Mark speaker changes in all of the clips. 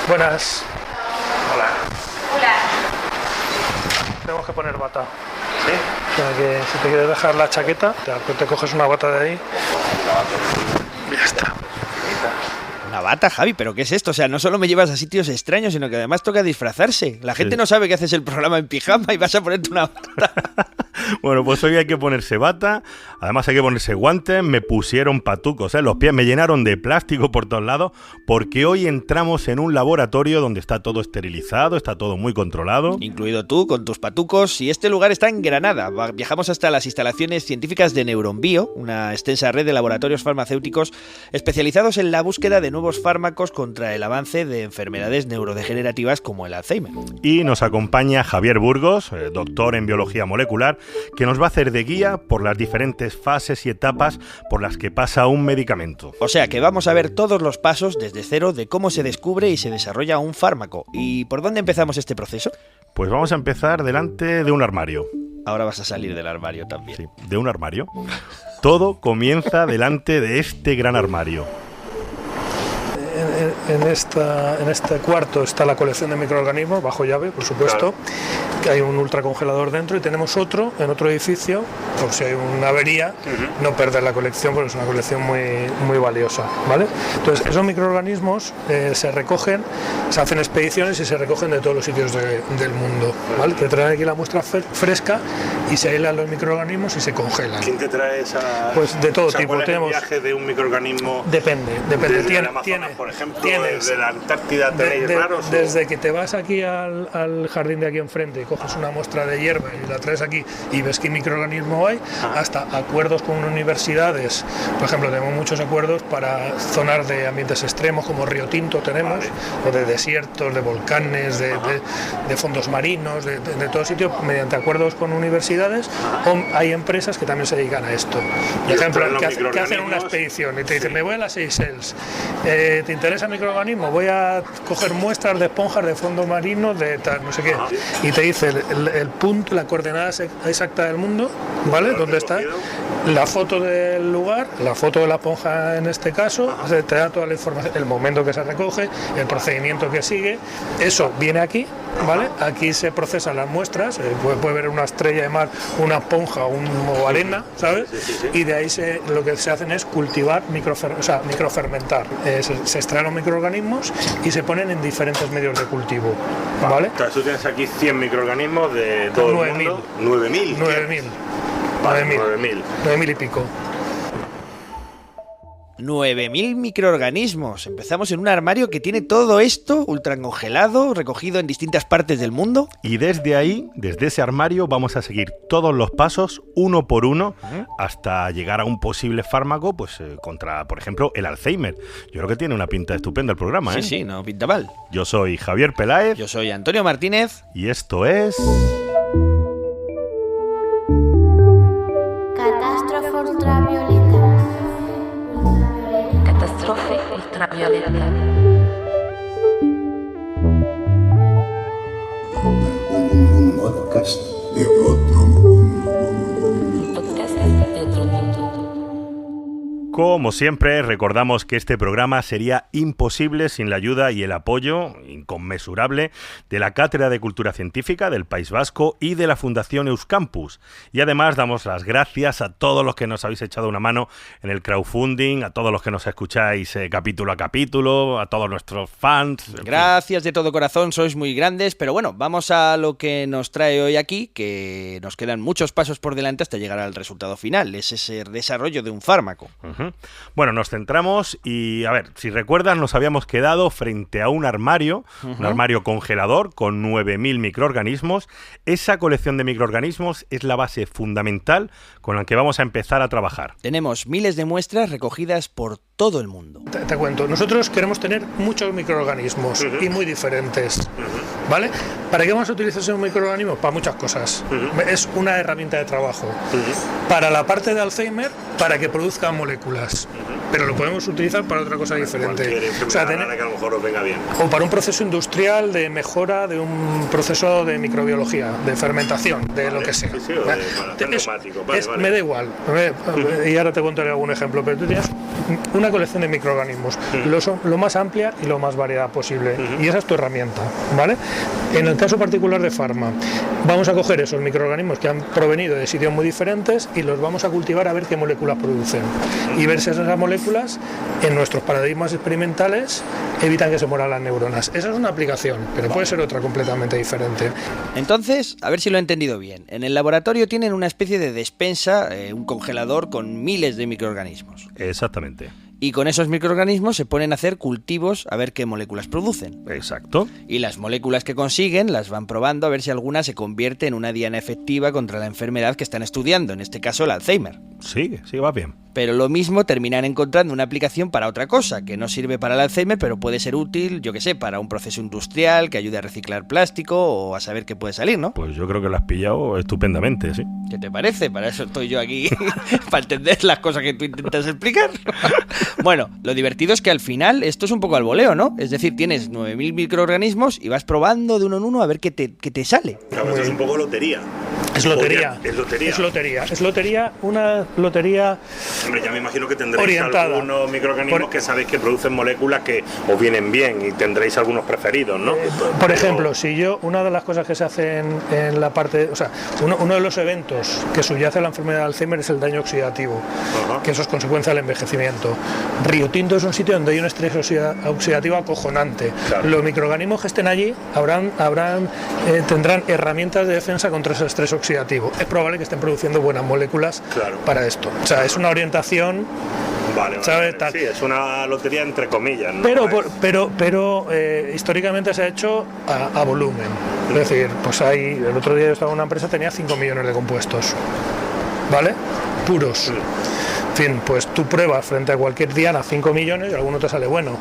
Speaker 1: Buenas.
Speaker 2: Hola.
Speaker 3: Hola.
Speaker 1: Tenemos que poner bata.
Speaker 2: ¿Sí?
Speaker 1: O sea que si te quieres dejar la chaqueta, te coges una bata de ahí. Y ya está.
Speaker 4: Una bata, Javi, ¿pero qué es esto? O sea, no solo me llevas a sitios extraños, sino que además toca disfrazarse. La gente no sabe que haces el programa en pijama y vas a ponerte una bata.
Speaker 2: Bueno, pues hoy hay que ponerse bata, además hay que ponerse guantes, me pusieron patucos, los pies me llenaron de plástico por todos lados, porque hoy entramos en un laboratorio donde está todo esterilizado, está todo muy controlado.
Speaker 4: Incluido tú, con tus patucos, y este lugar está en Granada. Viajamos hasta las instalaciones científicas de Neuronbio, una extensa red de laboratorios farmacéuticos especializados en la búsqueda de nuevos fármacos contra el avance de enfermedades neurodegenerativas como el Alzheimer.
Speaker 2: Y nos acompaña Javier Burgos, doctor en biología molecular, que nos va a hacer de guía por las diferentes fases y etapas por las que pasa un medicamento.
Speaker 4: O sea que vamos a ver todos los pasos desde cero de cómo se descubre y se desarrolla un fármaco. ¿Y por dónde empezamos este proceso?
Speaker 2: Pues vamos a empezar delante de un armario.
Speaker 4: Ahora vas a salir del armario también.
Speaker 2: Sí, de un armario. Todo comienza delante de este gran armario.
Speaker 1: En este cuarto está la colección de microorganismos, bajo llave, por supuesto, que hay un ultracongelador dentro, y tenemos otro en otro edificio, por si hay una avería, no perder la colección, porque es una colección muy valiosa, ¿vale? Entonces, esos microorganismos se recogen, se hacen expediciones y se recogen de todos los sitios del mundo, ¿vale? Te traen aquí la muestra fresca y se aislan los microorganismos y se congelan.
Speaker 2: ¿Quién te trae esa...?
Speaker 1: Pues de todo tipo.
Speaker 2: ¿Cuál es el
Speaker 1: Tenemos...
Speaker 2: viaje de un microorganismo?
Speaker 1: Depende.
Speaker 2: Desde el Amazonas, por ejemplo, desde la Antártida tenéis raros.
Speaker 1: Desde que te vas aquí al jardín de aquí enfrente y coges una muestra de hierba y la traes aquí y ves qué microorganismo hay, hasta acuerdos con universidades. Por ejemplo, tenemos muchos acuerdos para zonas de ambientes extremos, como Río Tinto tenemos, o de desiertos, de volcanes, de fondos marinos, de todo sitio, mediante acuerdos con universidades. O hay empresas que también se dedican a esto. Por ejemplo, que hacen una expedición y te dicen, me voy a las Seychelles, ¿te interesa microorganismo? Voy a coger muestras de esponjas de fondo marino, de tal, no sé qué, y te dice el punto, la coordenada exacta del mundo, ¿vale? ¿Dónde está? La foto del lugar, la foto de la esponja en este caso, te da toda la información, el momento que se recoge, el procedimiento que sigue, eso viene aquí, ¿vale? Aquí se procesan las muestras, puede ver una estrella de mar, una esponja o arena, ¿sabes? Y de ahí lo que se hacen es cultivar, microfermentar. Se extraen los microorganismos y se ponen en diferentes medios de cultivo, ¿vale?
Speaker 2: Entonces tú tienes aquí 100 microorganismos de todo el mundo. 9.000.
Speaker 1: 9.000 y pico.
Speaker 4: 9.000 microorganismos. Empezamos en un armario que tiene todo esto ultracongelado, recogido en distintas partes del mundo.
Speaker 2: Y desde ahí, desde ese armario, vamos a seguir todos los pasos, uno por uno, hasta llegar a un posible fármaco, pues contra, por ejemplo, el Alzheimer. Yo creo que tiene una pinta estupenda el programa, ¿eh?
Speaker 4: Sí, no pinta mal.
Speaker 2: Yo soy Javier Peláez.
Speaker 4: Yo soy Antonio Martínez.
Speaker 2: Y esto es...
Speaker 3: Catástrofe ultravioleta. Catástrofe ultravioleta.
Speaker 5: Un podcast de otro mundo.
Speaker 3: Podcast de otro mundo.
Speaker 2: Como siempre, recordamos que este programa sería imposible sin la ayuda y el apoyo inconmensurable de la Cátedra de Cultura Científica del País Vasco y de la Fundación Euskampus. Y además damos las gracias a todos los que nos habéis echado una mano en el crowdfunding, a todos los que nos escucháis capítulo a capítulo, a todos nuestros fans.
Speaker 4: Gracias de todo corazón, sois muy grandes, pero bueno, vamos a lo que nos trae hoy aquí, que nos quedan muchos pasos por delante hasta llegar al resultado final, es ese desarrollo de un fármaco.
Speaker 2: Bueno, nos centramos y, a ver, si recuerdas, nos habíamos quedado frente a un armario congelador con 9.000 microorganismos. Esa colección de microorganismos es la base fundamental con la que vamos a empezar a trabajar.
Speaker 4: Tenemos miles de muestras recogidas por todo el mundo.
Speaker 1: Te cuento, nosotros queremos tener muchos microorganismos y muy diferentes, ¿vale? ¿Para qué vamos a utilizar esos microorganismos? Para muchas cosas. Es una herramienta de trabajo. Para la parte de Alzheimer, para que produzcan moléculas. Pero lo podemos utilizar para otra cosa diferente.
Speaker 2: O sea, que a lo mejor os venga bien.
Speaker 1: O para un proceso industrial de mejora de un proceso de microbiología, de fermentación, de lo que sea.
Speaker 2: Para hacer neumáticos.
Speaker 1: Me da igual. Y ahora te contaré algún ejemplo, pero tú tienes una colección de microorganismos, lo más amplia y lo más variada posible. Y esa es tu herramienta, ¿vale? En el caso particular de Pharma, vamos a coger esos microorganismos que han provenido de sitios muy diferentes y los vamos a cultivar a ver qué moléculas producen. Y ver si esas moléculas, en nuestros paradigmas experimentales, evitan que se mueran las neuronas. Esa es una aplicación, pero puede ser otra completamente diferente.
Speaker 4: Entonces, a ver si lo he entendido bien. En el laboratorio tienen una especie de despensa, un congelador con miles de microorganismos.
Speaker 2: Exactamente.
Speaker 4: Y con esos microorganismos se ponen a hacer cultivos a ver qué moléculas producen.
Speaker 2: Exacto.
Speaker 4: Y las moléculas que consiguen las van probando a ver si alguna se convierte en una diana efectiva contra la enfermedad que están estudiando, en este caso el Alzheimer.
Speaker 2: Sí, va bien.
Speaker 4: Pero lo mismo terminan encontrando una aplicación para otra cosa, que no sirve para el Alzheimer, pero puede ser útil, yo qué sé, para un proceso industrial que ayude a reciclar plástico o a saber qué puede salir, ¿no?
Speaker 2: Pues yo creo que lo has pillado estupendamente, sí.
Speaker 4: ¿Qué te parece? Para eso estoy yo aquí, para entender las cosas que tú intentas explicar. Bueno, lo divertido es que al final esto es un poco al voleo, ¿no? Es decir, tienes 9.000 microorganismos y vas probando de uno en uno a ver qué te sale.
Speaker 6: Claro, eso es un poco lotería.
Speaker 1: Es lotería. Es lotería, una lotería.
Speaker 6: Hombre, ya me imagino que tendréis
Speaker 1: orientada.
Speaker 6: Algunos microorganismos que sabéis que producen moléculas que os vienen bien y tendréis algunos preferidos, ¿no?
Speaker 1: Por ejemplo, una de las cosas que se hacen en la parte, o sea, uno de los eventos que subyace a la enfermedad de Alzheimer es el daño oxidativo, que eso es consecuencia del envejecimiento. Río Tinto es un sitio donde hay un estrés oxidativo acojonante. Claro. Los microorganismos que estén allí tendrán herramientas de defensa contra ese estrés oxidativo. Es probable que estén produciendo buenas moléculas para esto. O sea, es una orientación.
Speaker 6: Vale. Sí, es una lotería entre comillas, ¿no?
Speaker 1: Pero históricamente se ha hecho a volumen. Es decir, pues el otro día yo estaba en una empresa, tenía 5 millones de compuestos, ¿vale? Puros. En fin, pues tú pruebas frente a cualquier diana 5 millones y alguno te sale bueno.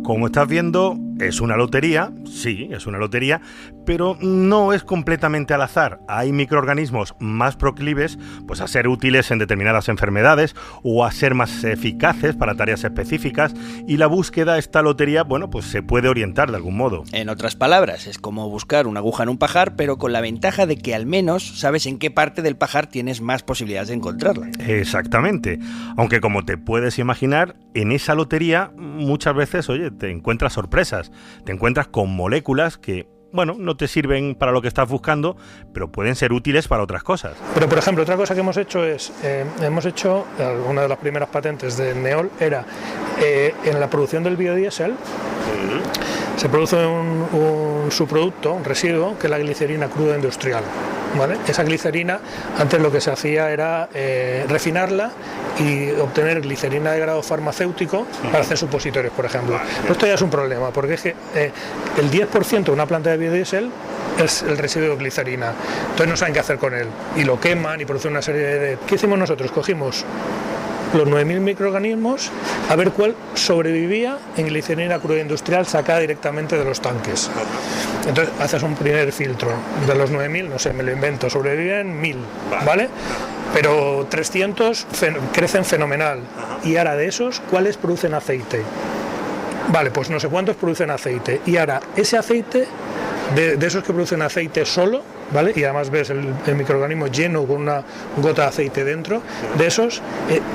Speaker 2: Como estás viendo, es una lotería, sí, es una lotería, pero no es completamente al azar. Hay microorganismos más proclives pues, a ser útiles en determinadas enfermedades o a ser más eficaces para tareas específicas, y la búsqueda de esta lotería, bueno, pues se puede orientar de algún modo.
Speaker 4: En otras palabras, es como buscar una aguja en un pajar, pero con la ventaja de que al menos sabes en qué parte del pajar tienes más posibilidades de encontrarla.
Speaker 2: Exactamente. Aunque como te puedes imaginar, en esa lotería muchas veces, oye, te encuentras sorpresas. Te encuentras con moléculas que, bueno, no te sirven para lo que estás buscando, pero pueden ser útiles para otras cosas.
Speaker 1: Pero, por ejemplo, otra cosa que hemos hecho es, una de las primeras patentes de Neol era en la producción del biodiesel. Se produce un subproducto, un residuo, que es la glicerina cruda industrial, ¿vale? Esa glicerina, antes lo que se hacía era refinarla y obtener glicerina de grado farmacéutico para hacer supositorios, por ejemplo. Pero esto ya es un problema, porque es que el 10% de una planta de biodiesel es el residuo de glicerina. Entonces no saben qué hacer con él. Y lo queman y producen una serie de... ¿Qué hicimos nosotros? Cogimos los 9.000 microorganismos a ver cuál sobrevivía en glicerina cruda industrial sacada directamente de los tanques. Entonces haces un primer filtro. De los 9.000, no sé, me lo invento, sobreviven 1.000, ¿vale? Pero 300 crecen fenomenal. Y ahora de esos, ¿cuáles producen aceite? Vale, pues no sé cuántos producen aceite. Y ahora, ese aceite, de esos que producen aceite solo, ¿vale? Y además ves el microorganismo lleno con una gota de aceite dentro, de esos,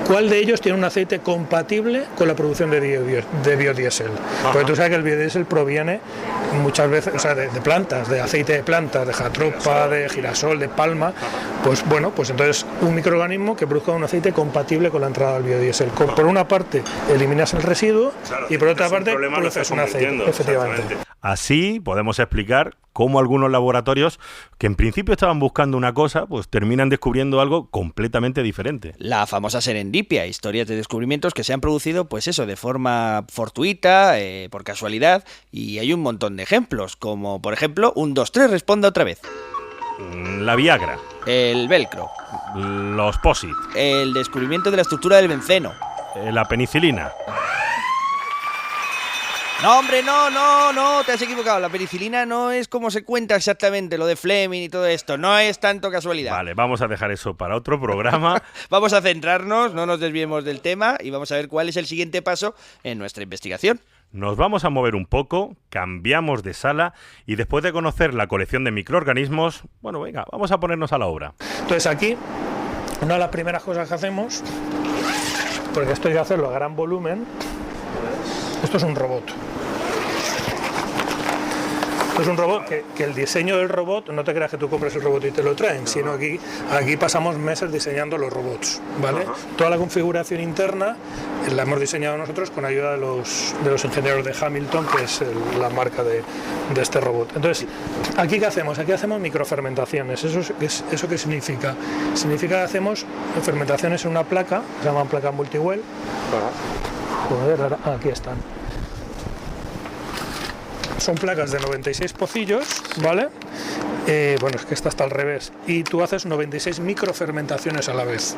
Speaker 1: ¿cuál de ellos tiene un aceite compatible con la producción de biodiesel? Porque tú sabes que el biodiesel proviene muchas veces, o sea, de plantas, de aceite de plantas, de jatoba, de girasol, de palma. Pues bueno, pues entonces un microorganismo que produzca un aceite compatible con la entrada del biodiesel. Por una parte eliminas el residuo, y por otra parte produces un aceite, efectivamente.
Speaker 2: Así podemos explicar cómo algunos laboratorios que en principio estaban buscando una cosa, pues terminan descubriendo algo completamente diferente.
Speaker 4: La famosa serendipia, historias de descubrimientos que se han producido, pues eso, de forma fortuita, por casualidad, y hay un montón de ejemplos, como por ejemplo, 1, 2, 3, responda otra vez.
Speaker 2: La Viagra.
Speaker 4: El velcro.
Speaker 2: Los POSIT.
Speaker 4: El descubrimiento de la estructura del benceno.
Speaker 2: La penicilina.
Speaker 4: No, hombre, no, te has equivocado. La penicilina no es como se cuenta exactamente, lo de Fleming y todo esto. No es tanto casualidad.
Speaker 2: Vale, vamos a dejar eso para otro programa.
Speaker 4: Vamos a centrarnos, no nos desviemos del tema y vamos a ver cuál es el siguiente paso en nuestra investigación.
Speaker 2: Nos vamos a mover un poco, cambiamos de sala y después de conocer la colección de microorganismos, bueno, venga, vamos a ponernos a la obra.
Speaker 1: Entonces aquí, una de las primeras cosas que hacemos porque esto hay que hacerlo a gran volumen. Esto es un robot. Es un robot que el diseño del robot, no te creas que tú compras el robot y te lo traen, sino aquí pasamos meses diseñando los robots, ¿vale? Toda la configuración interna la hemos diseñado nosotros con ayuda de los ingenieros de Hamilton, que es la marca de este robot. Entonces, ¿aquí qué hacemos? Aquí hacemos microfermentaciones. ¿Eso qué significa? Significa que hacemos fermentaciones en una placa, se llaman placas multiwell. Joder, aquí están. Son placas de 96 pocillos, ¿vale? Bueno, es que esta está al revés. Y tú haces 96 microfermentaciones a la vez,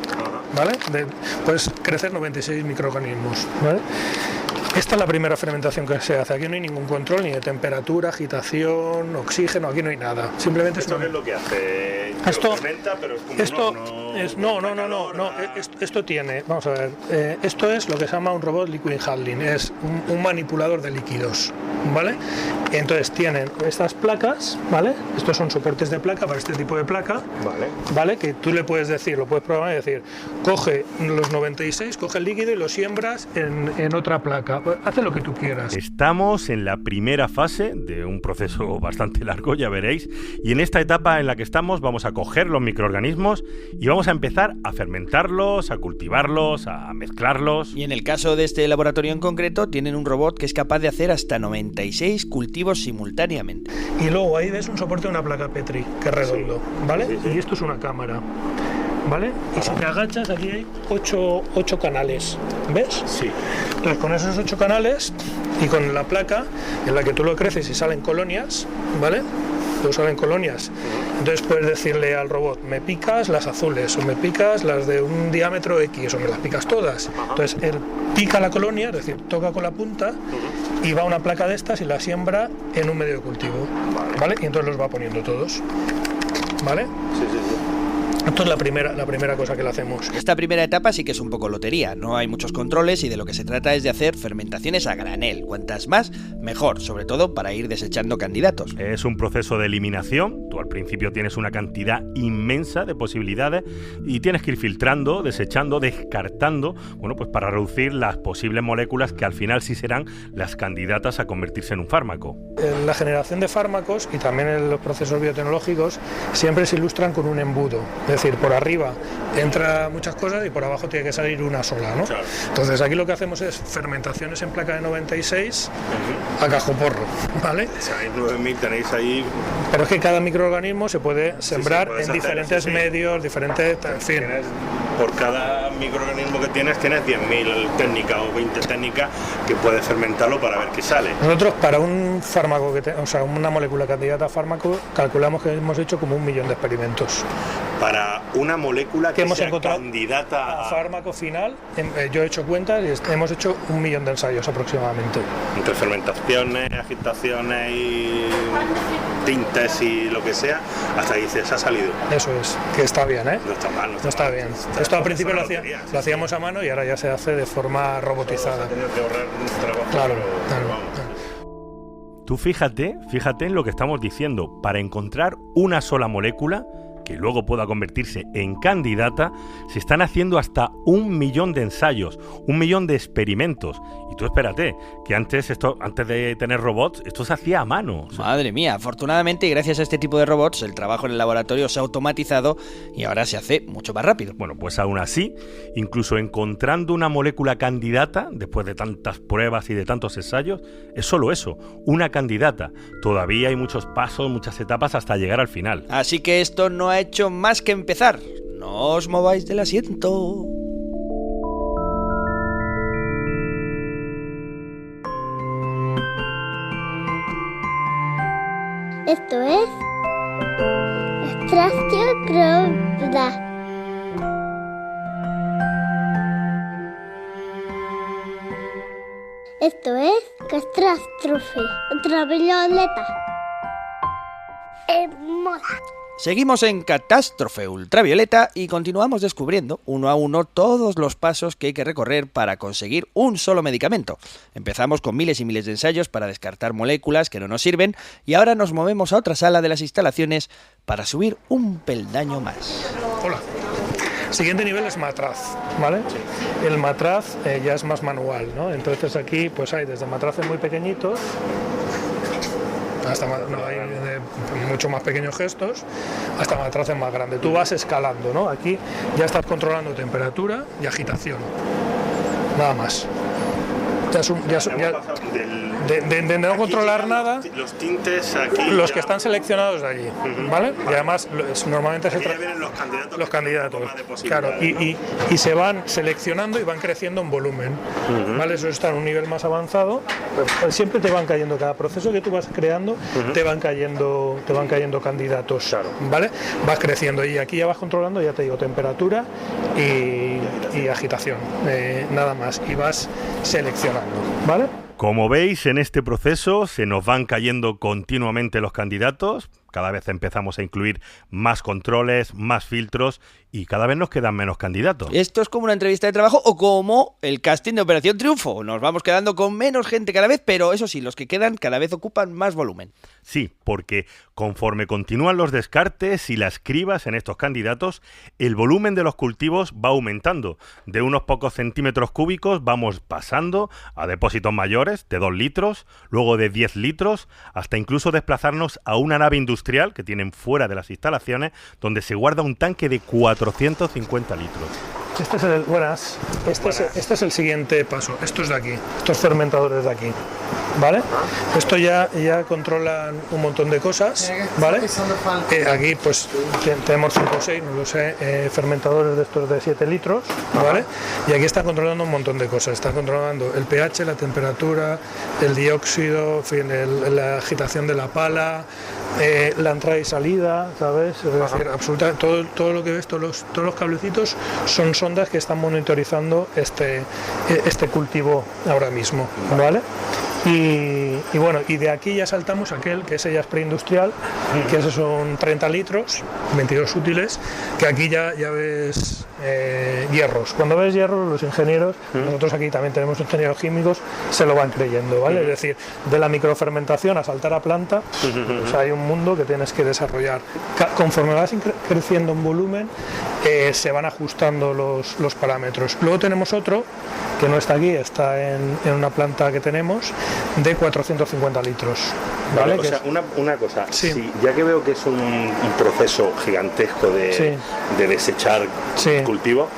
Speaker 1: ¿vale? Puedes crecer 96 microorganismos, ¿vale? Esta es la primera fermentación que se hace. Aquí no hay ningún control, ni de temperatura, agitación, oxígeno, aquí no hay nada. Simplemente
Speaker 6: ¿Esto qué es lo que hace?
Speaker 1: Esto
Speaker 6: Fermenta, pero es como
Speaker 1: no. Esto tiene, vamos a ver, esto es lo que se llama un robot liquid handling, es un manipulador de líquidos, ¿vale? Entonces tienen estas placas, ¿vale? Estos son soportes de placa para este tipo de placa, ¿vale? Que tú le puedes decir, lo puedes programar y decir, coge los 96, coge el líquido y lo siembras en otra placa. Hace lo que tú quieras.
Speaker 2: Estamos en la primera fase de un proceso bastante largo, ya veréis, y en esta etapa en la que estamos vamos a coger los microorganismos y vamos a empezar a fermentarlos, a cultivarlos, a mezclarlos.
Speaker 4: Y en el caso de este laboratorio en concreto, tienen un robot que es capaz de hacer hasta 96 cultivos simultáneamente.
Speaker 1: Y luego ahí ves un soporte de una placa Petri, que es redondo, ¿vale? Y esto es una cámara, ¿vale? Y si te agachas, aquí hay 8 canales, ¿ves?
Speaker 6: Sí.
Speaker 1: Entonces, con esos 8 canales y con la placa en la que tú lo creces y salen colonias, ¿vale? Luego salen colonias. Entonces puedes decirle al robot, me picas las azules, o me picas las de un diámetro X, o me las picas todas. Entonces él pica la colonia, es decir, toca con la punta y va a una placa de estas y la siembra en un medio de cultivo, ¿vale? Y entonces los va poniendo todos, ¿vale?
Speaker 6: Sí.
Speaker 1: Esto es la primera cosa que le hacemos.
Speaker 4: Esta primera etapa sí que es un poco lotería, no hay muchos controles y de lo que se trata es de hacer fermentaciones a granel. Cuantas más, mejor, sobre todo para ir desechando candidatos.
Speaker 2: Es un proceso de eliminación, tú al principio tienes una cantidad inmensa de posibilidades y tienes que ir filtrando, desechando, descartando, bueno, pues para reducir las posibles moléculas que al final sí serán las candidatas a convertirse en un fármaco.
Speaker 1: En la generación de fármacos y también en los procesos biotecnológicos siempre se ilustran con un embudo. Es decir, por arriba entra muchas cosas y por abajo tiene que salir una sola, ¿no? Claro. Entonces aquí lo que hacemos es fermentaciones en placa de 96 a cajoporro, ¿vale?
Speaker 6: Hay 9000, tenéis ahí...
Speaker 1: Pero es que cada microorganismo se puede sembrar en diferentes medios, diferentes... En fin.
Speaker 6: Por cada microorganismo que tienes 10.000 técnicas o 20 técnicas que puedes fermentarlo para ver qué sale.
Speaker 1: Nosotros para un fármaco, o sea, una molécula candidata a fármaco, calculamos que hemos hecho como 1 millón de experimentos.
Speaker 6: Para una molécula que
Speaker 1: hemos
Speaker 6: sea
Speaker 1: encontrado
Speaker 6: candidata
Speaker 1: a fármaco final, yo he hecho cuentas y hemos hecho 1 millón de ensayos aproximadamente.
Speaker 6: Entre fermentaciones, agitaciones y tintes y lo que sea, hasta que dices, ha salido.
Speaker 1: Eso es, que está bien, ¿eh?
Speaker 6: No está mal,
Speaker 1: no está bien. Esto al principio lo hacíamos a mano y ahora ya se hace de forma robotizada.
Speaker 6: Que ahorrar un trabajo.
Speaker 1: Claro.
Speaker 2: Tú fíjate en lo que estamos diciendo. Para encontrar una sola molécula que luego pueda convertirse en candidata, se están haciendo hasta 1 millón de ensayos, 1 millón de experimentos. Y tú espérate, que antes de tener robots, esto se hacía a mano.
Speaker 4: Madre mía, afortunadamente y gracias a este tipo de robots, el trabajo en el laboratorio se ha automatizado y ahora se hace mucho más rápido.
Speaker 2: Bueno, pues aún así, incluso encontrando una molécula candidata, después de tantas pruebas y de tantos ensayos, es solo eso, una candidata. Todavía hay muchos pasos, muchas etapas hasta llegar al final.
Speaker 4: Así que esto no ha hecho más que empezar. No os mováis del asiento.
Speaker 7: Esto es Extracción Crowda. Esto es Catástrofe Ultravioleta. En moda.
Speaker 4: Seguimos en Catástrofe Ultravioleta y continuamos descubriendo uno a uno todos los pasos que hay que recorrer para conseguir un solo medicamento. Empezamos con miles y miles de ensayos para descartar moléculas que no nos sirven y ahora nos movemos a otra sala de las instalaciones para subir un peldaño más.
Speaker 1: Hola. Siguiente nivel es matraz, ¿vale? El matraz ya es más manual, ¿no? Entonces aquí pues hay desde matraces muy pequeñitos hasta hay mucho más pequeños gestos, hasta matraces más grandes. Tú vas escalando, ¿no? Aquí ya estás controlando temperatura y agitación, nada más. De no controlar nada,
Speaker 6: los tintes aquí,
Speaker 1: los que están seleccionados de allí, ¿vale? Y además normalmente
Speaker 6: aquí ya vienen los candidatos,
Speaker 1: claro, y se van seleccionando y van creciendo en volumen, ¿vale? Eso está en un nivel más avanzado, pues siempre te van cayendo, cada proceso que tú vas creando te van cayendo candidatos, ¿vale? Vas creciendo y aquí ya vas controlando, ya te digo, temperatura y agitación, nada más, y vas seleccionando, ¿vale?
Speaker 2: Como veis, en este proceso se nos van cayendo continuamente los candidatos, cada vez empezamos a incluir más controles, más filtros y cada vez nos quedan menos candidatos.
Speaker 4: Esto es como una entrevista de trabajo o como el casting de Operación Triunfo. Nos vamos quedando con menos gente cada vez, pero eso sí, los que quedan cada vez ocupan más volumen.
Speaker 2: Sí, porque conforme continúan los descartes y las cribas en estos candidatos, el volumen de los cultivos va aumentando. De unos pocos centímetros cúbicos vamos pasando a depósitos mayores de 2 litros, luego de 10 litros, hasta incluso desplazarnos a una nave industrial que tienen fuera de las instalaciones, donde se guarda un tanque de 450 litros.
Speaker 1: Este es el siguiente paso. Estos de aquí, estos fermentadores de aquí, ¿vale? Esto ya controlan un montón de cosas, ¿vale? Aquí pues tenemos 5 o 6, no lo sé, fermentadores de estos de 7 litros, ¿vale? Y aquí está controlando un montón de cosas. Está controlando el pH, la temperatura, el dióxido, en fin, la agitación de la pala, la entrada y salida, ¿sabes? Es decir, absolutamente todo lo que ves, todos los cablecitos son sondas que están monitorizando este cultivo ahora mismo, ¿vale? Y bueno, y de aquí ya saltamos a aquel que ese ya es preindustrial, que esos son 30 litros, 22 útiles, que aquí ya ves hierros. Cuando ves hierros, los ingenieros, nosotros aquí también tenemos ingenieros químicos, se lo van creyendo, ¿vale? Es decir, de la microfermentación a saltar a planta, pues hay un mundo que tienes que desarrollar. Conforme vas creciendo en volumen, se van ajustando los parámetros. Luego tenemos otro, que no está aquí, está en una planta que tenemos, de 450 litros. ¿Vale?
Speaker 6: O sea, una cosa,
Speaker 1: sí.
Speaker 6: Si, ya que veo que es un proceso gigantesco de desechar cultivo,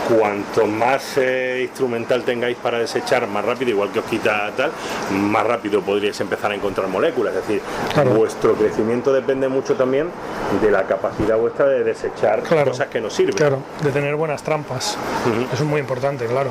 Speaker 6: cuanto más instrumental tengáis para desechar, más rápido, igual que os quita tal, más rápido podríais empezar a encontrar moléculas. Es decir, vuestro crecimiento depende mucho también de la capacidad vuestra de desechar cosas que no sirven.
Speaker 1: Claro, de tener buenas trampas. Eso es muy importante, claro.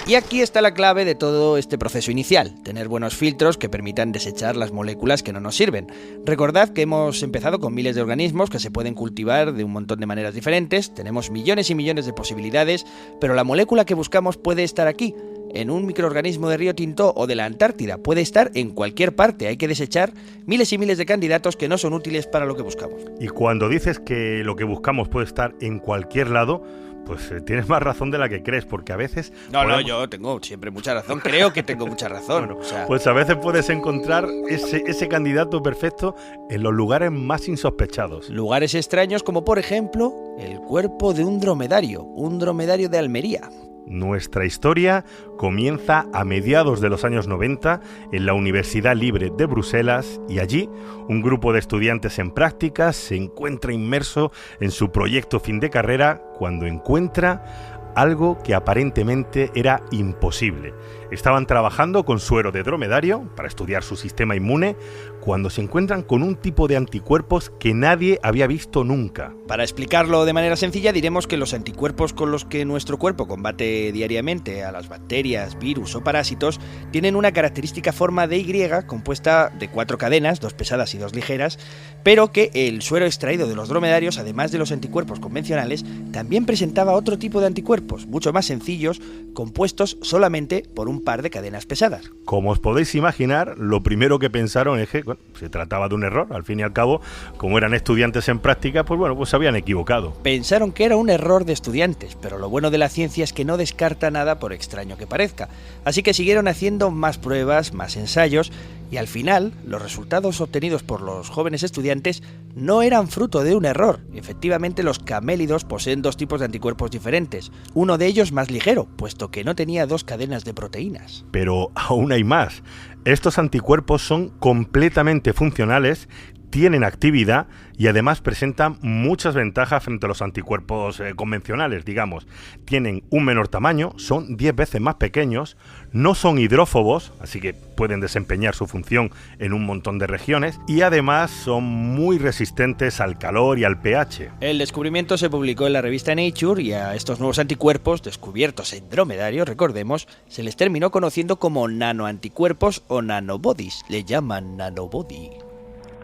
Speaker 4: Y aquí está la clave de todo este proceso inicial, tener buenos filtros que permitan desechar las moléculas que no nos sirven. Recordad que hemos empezado con miles de organismos que se pueden cultivar de un montón de maneras diferentes, tenemos millones y millones de posibilidades, pero la molécula que buscamos puede estar aquí, en un microorganismo de Río Tinto o de la Antártida, puede estar en cualquier parte, hay que desechar miles y miles de candidatos que no son útiles para lo que buscamos.
Speaker 2: Y cuando dices que lo que buscamos puede estar en cualquier lado, pues tienes más razón de la que crees, porque a veces...
Speaker 4: No, yo tengo siempre mucha razón, creo que tengo mucha razón.
Speaker 2: Bueno, pues a veces puedes encontrar ese candidato perfecto en los lugares más insospechados.
Speaker 4: Lugares extraños como, por ejemplo, el cuerpo de un dromedario de Almería.
Speaker 2: Nuestra historia comienza a mediados de los años 90 en la Universidad Libre de Bruselas y allí un grupo de estudiantes en prácticas se encuentra inmerso en su proyecto fin de carrera cuando encuentra algo que aparentemente era imposible. Estaban trabajando con suero de dromedario para estudiar su sistema inmune cuando se encuentran con un tipo de anticuerpos que nadie había visto nunca.
Speaker 4: Para explicarlo de manera sencilla, diremos que los anticuerpos con los que nuestro cuerpo combate diariamente a las bacterias, virus o parásitos tienen una característica forma de Y compuesta de 4 cadenas, 2 pesadas y 2 ligeras, pero que el suero extraído de los dromedarios, además de los anticuerpos convencionales, también presentaba otro tipo de anticuerpos, mucho más sencillos, compuestos solamente por un par de cadenas pesadas.
Speaker 2: Como os podéis imaginar, lo primero que pensaron es que se trataba de un error. Al fin y al cabo, como eran estudiantes en práctica, pues se habían equivocado.
Speaker 4: Pensaron que era un error de estudiantes, pero lo bueno de la ciencia es que no descarta nada por extraño que parezca. Así que siguieron haciendo más pruebas, más ensayos, Y al final, los resultados obtenidos por los jóvenes estudiantes no eran fruto de un error. Efectivamente, los camélidos poseen dos tipos de anticuerpos diferentes. Uno de ellos más ligero, puesto que no tenía dos cadenas de proteínas.
Speaker 2: Pero aún hay más. Estos anticuerpos son completamente funcionales, tienen actividad y además presentan muchas ventajas frente a los anticuerpos convencionales, digamos. Tienen un menor tamaño, son 10 veces más pequeños, no son hidrófobos, así que pueden desempeñar su función en un montón de regiones, y además son muy resistentes al calor y al pH.
Speaker 4: El descubrimiento se publicó en la revista Nature y a estos nuevos anticuerpos, descubiertos en dromedarios, recordemos, se les terminó conociendo como nanoanticuerpos o nanobodies. Le llaman nanobody.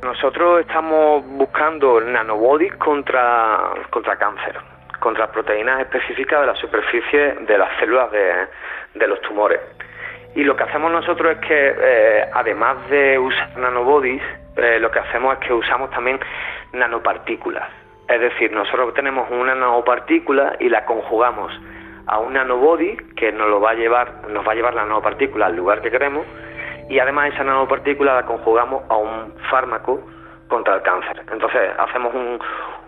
Speaker 8: Nosotros estamos buscando nanobodies contra cáncer, contra proteínas específicas de la superficie de las células de los tumores. Y lo que hacemos nosotros es que, además de usar nanobodies, lo que hacemos es que usamos también nanopartículas. Es decir, nosotros tenemos una nanopartícula y la conjugamos a un nanobody que nos va a llevar la nanopartícula al lugar que queremos. Y además esa nanopartícula la conjugamos a un fármaco contra el cáncer. Entonces hacemos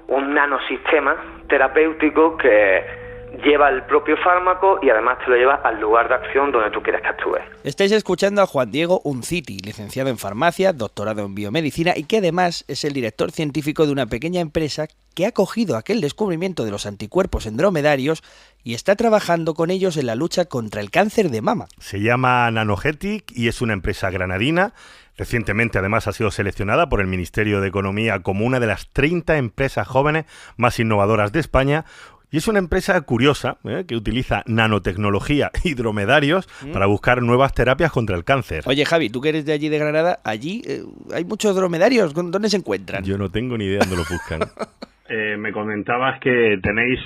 Speaker 8: un nanosistema terapéutico que lleva el propio fármaco y además te lo lleva al lugar de acción donde tú quieres que actúe.
Speaker 4: Estáis escuchando a Juan Diego Unciti, licenciado en farmacia, doctorado en biomedicina y que además es el director científico de una pequeña empresa que ha cogido aquel descubrimiento de los anticuerpos en dromedarios y está trabajando con ellos en la lucha contra el cáncer de mama.
Speaker 2: Se llama Nanogetic y es una empresa granadina. Recientemente, además, ha sido seleccionada por el Ministerio de Economía como una de las 30 empresas jóvenes más innovadoras de España. Y es una empresa curiosa, que utiliza nanotecnología y dromedarios para buscar nuevas terapias contra el cáncer.
Speaker 4: Oye, Javi, tú que eres de allí de Granada, allí hay muchos dromedarios. ¿Dónde se encuentran?
Speaker 2: Yo no tengo ni idea dónde los buscan.
Speaker 6: Me comentabas que tenéis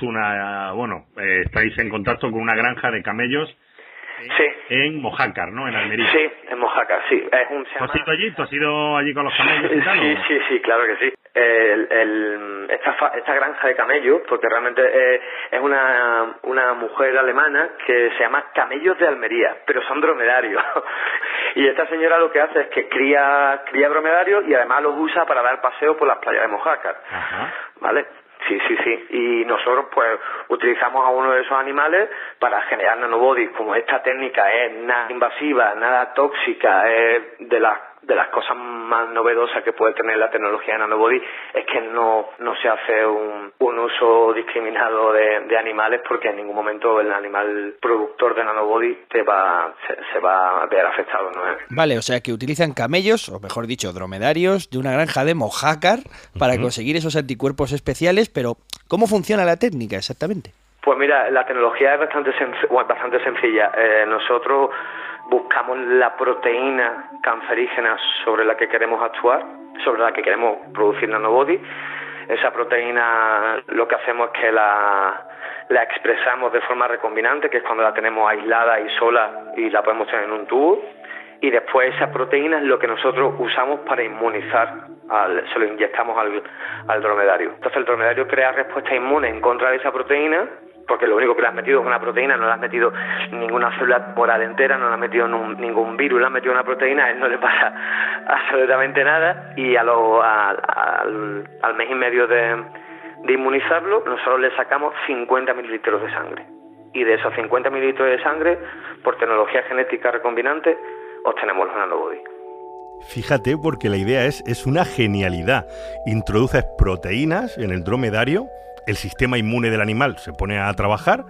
Speaker 6: estáis en contacto con una granja de camellos.
Speaker 8: Sí.
Speaker 6: En Mojácar, ¿no? En Almería.
Speaker 8: Sí, en Mojácar, sí.
Speaker 6: ¿Tú has ido allí con los camellos y tal?
Speaker 8: Sí, claro que sí. Esta granja de camellos, porque realmente es una mujer alemana que se llama Camellos de Almería, pero son dromedarios. Y esta señora lo que hace es que cría dromedarios y además los usa para dar paseos por las playas de Mojácar.
Speaker 6: Ajá.
Speaker 8: ¿Vale? Sí. Y nosotros pues utilizamos a uno de esos animales para generar nanobodies. Como esta técnica es nada invasiva, nada tóxica, es de las cosas más novedosas que puede tener la tecnología de nanobody, es que no se hace un uso discriminado de animales, porque en ningún momento el animal productor de nanobody se va a ver afectado, ¿no?
Speaker 4: Vale, o sea que utilizan camellos, o mejor dicho, dromedarios, de una granja de Mojácar para conseguir esos anticuerpos especiales, pero ¿cómo funciona la técnica exactamente?
Speaker 8: Pues mira, la tecnología es bastante sencilla. Nosotros buscamos la proteína cancerígena sobre la que queremos actuar, sobre la que queremos producir nanobody. Esa proteína lo que hacemos es que la expresamos de forma recombinante, que es cuando la tenemos aislada y sola y la podemos tener en un tubo. Y después esa proteína es lo que nosotros usamos para inmunizar, se lo inyectamos al dromedario. Entonces el dromedario crea respuesta inmune en contra de esa proteína, porque lo único que le has metido es una proteína, no le has metido ninguna célula moral entera, no le has metido ningún virus, le has metido una proteína, a él no le pasa absolutamente nada, y al mes y medio de inmunizarlo, nosotros le sacamos 50 mililitros de sangre. Y de esos 50 mililitros de sangre, por tecnología genética recombinante, obtenemos los nanobodies.
Speaker 2: Fíjate, porque la idea es una genialidad. Introduces proteínas en el dromedario, el sistema inmune del animal se pone a trabajar,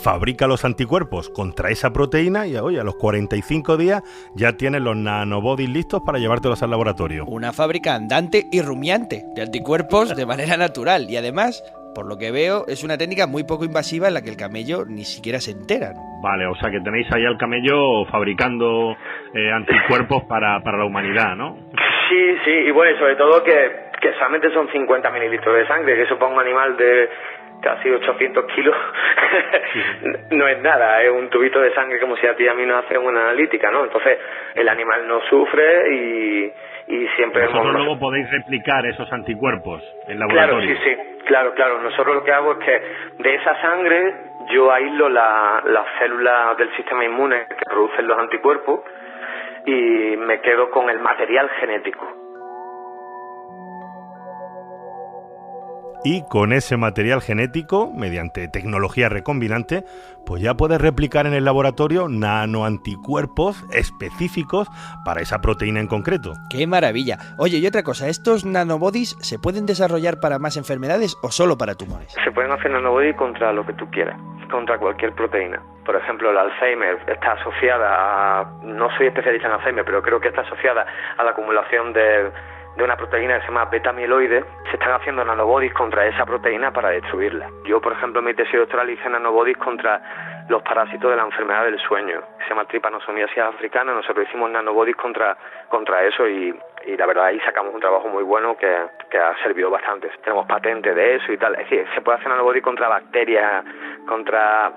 Speaker 2: fabrica los anticuerpos contra esa proteína y oye, a los 45 días ya tienes los nanobodies listos para llevártelos al laboratorio.
Speaker 4: Una fábrica andante y rumiante de anticuerpos de manera natural y además, por lo que veo, es una técnica muy poco invasiva en la que el camello ni siquiera se entera, ¿no?
Speaker 6: Vale, o sea que tenéis ahí al camello fabricando anticuerpos para la humanidad, ¿no?
Speaker 8: Sí, y bueno, y sobre todo que solamente son 50 mililitros de sangre, que eso para un animal de casi 800 kilos no es nada, es un tubito de sangre como si a ti y a mí nos hacen una analítica, ¿no? Entonces el animal no sufre y siempre...
Speaker 6: ¿Vosotros luego podéis replicar esos anticuerpos en laboratorio?
Speaker 8: Claro. Nosotros lo que hago es que de esa sangre yo aíslo las células del sistema inmune que producen los anticuerpos, y me quedo con el material genético.
Speaker 2: Y con ese material genético, mediante tecnología recombinante, pues ya puedes replicar en el laboratorio nanoanticuerpos específicos para esa proteína en concreto.
Speaker 4: ¡Qué maravilla! Oye, y otra cosa, ¿estos nanobodies se pueden desarrollar para más enfermedades o solo para tumores?
Speaker 8: Se pueden hacer nanobodies contra lo que tú quieras, contra cualquier proteína. Por ejemplo, el Alzheimer está asociada a... No soy especialista en Alzheimer, pero creo que está asociada a la acumulación de una proteína que se llama beta-amiloide. Se están haciendo nanobodies contra esa proteína para destruirla. Yo, por ejemplo, en mi tesis doctoral hice nanobodies contra los parásitos de la enfermedad del sueño, que se llama tripanosomiasis africana. Nosotros hicimos nanobodies contra eso y la verdad ahí sacamos un trabajo muy bueno que ha servido bastante. Tenemos patentes de eso y tal. Es decir, se puede hacer nanobodies contra bacterias, contra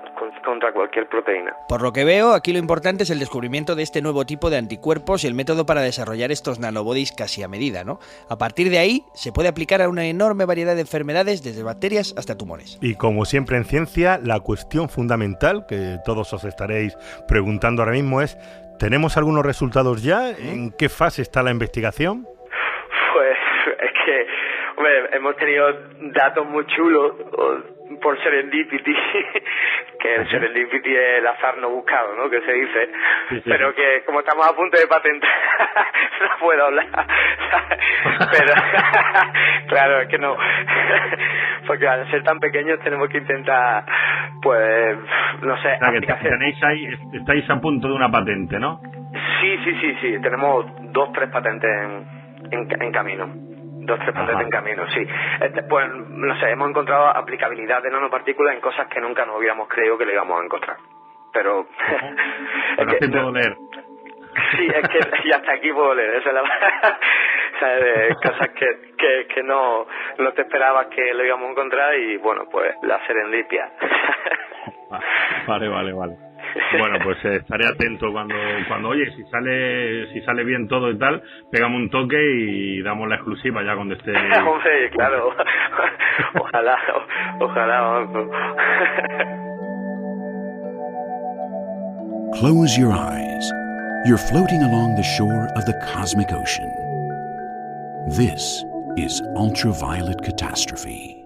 Speaker 8: cualquier proteína.
Speaker 4: Por lo que veo, aquí lo importante es el descubrimiento de este nuevo tipo de anticuerpos y el método para desarrollar estos nanobodies casi a medida, ¿no? A partir de ahí, se puede aplicar a una enorme variedad de enfermedades, desde bacterias hasta tumores.
Speaker 2: Y como siempre en ciencia, la cuestión fundamental que todos os estaréis preguntando ahora mismo es: ¿tenemos algunos resultados ya? ¿En qué fase está la investigación?
Speaker 8: Pues es que, hombre, hemos tenido datos muy chulos por serendipity, que el serendipity es el azar no buscado, ¿no? Que se dice, sí. Pero que como estamos a punto de patentar, no puedo hablar, pero claro, es que no, porque al ser tan pequeños tenemos que intentar, pues, no sé.
Speaker 2: O sea, que estáis a punto de una patente, ¿no?
Speaker 8: Sí, tenemos 2-3 patentes en camino. 2-3 patentes en camino, sí. Pues, no sé, hemos encontrado aplicabilidad de nanopartículas en cosas que nunca nos hubiéramos creído que le íbamos a encontrar. Pero...
Speaker 2: Pero sí puedo leer.
Speaker 8: Sí, es que y hasta aquí puedo leer. Esa es la... o sea, de cosas que no te esperabas que lo íbamos a encontrar y, bueno, pues la serendipia.
Speaker 2: Vale. Bueno, pues estaré atento cuando oye, si sale bien todo y tal, pegamos un toque y damos la exclusiva ya cuando esté.
Speaker 8: Hombre, claro. Ojalá.
Speaker 5: Close your eyes. You're floating along the shore of the cosmic ocean. This is ultraviolet catastrophe.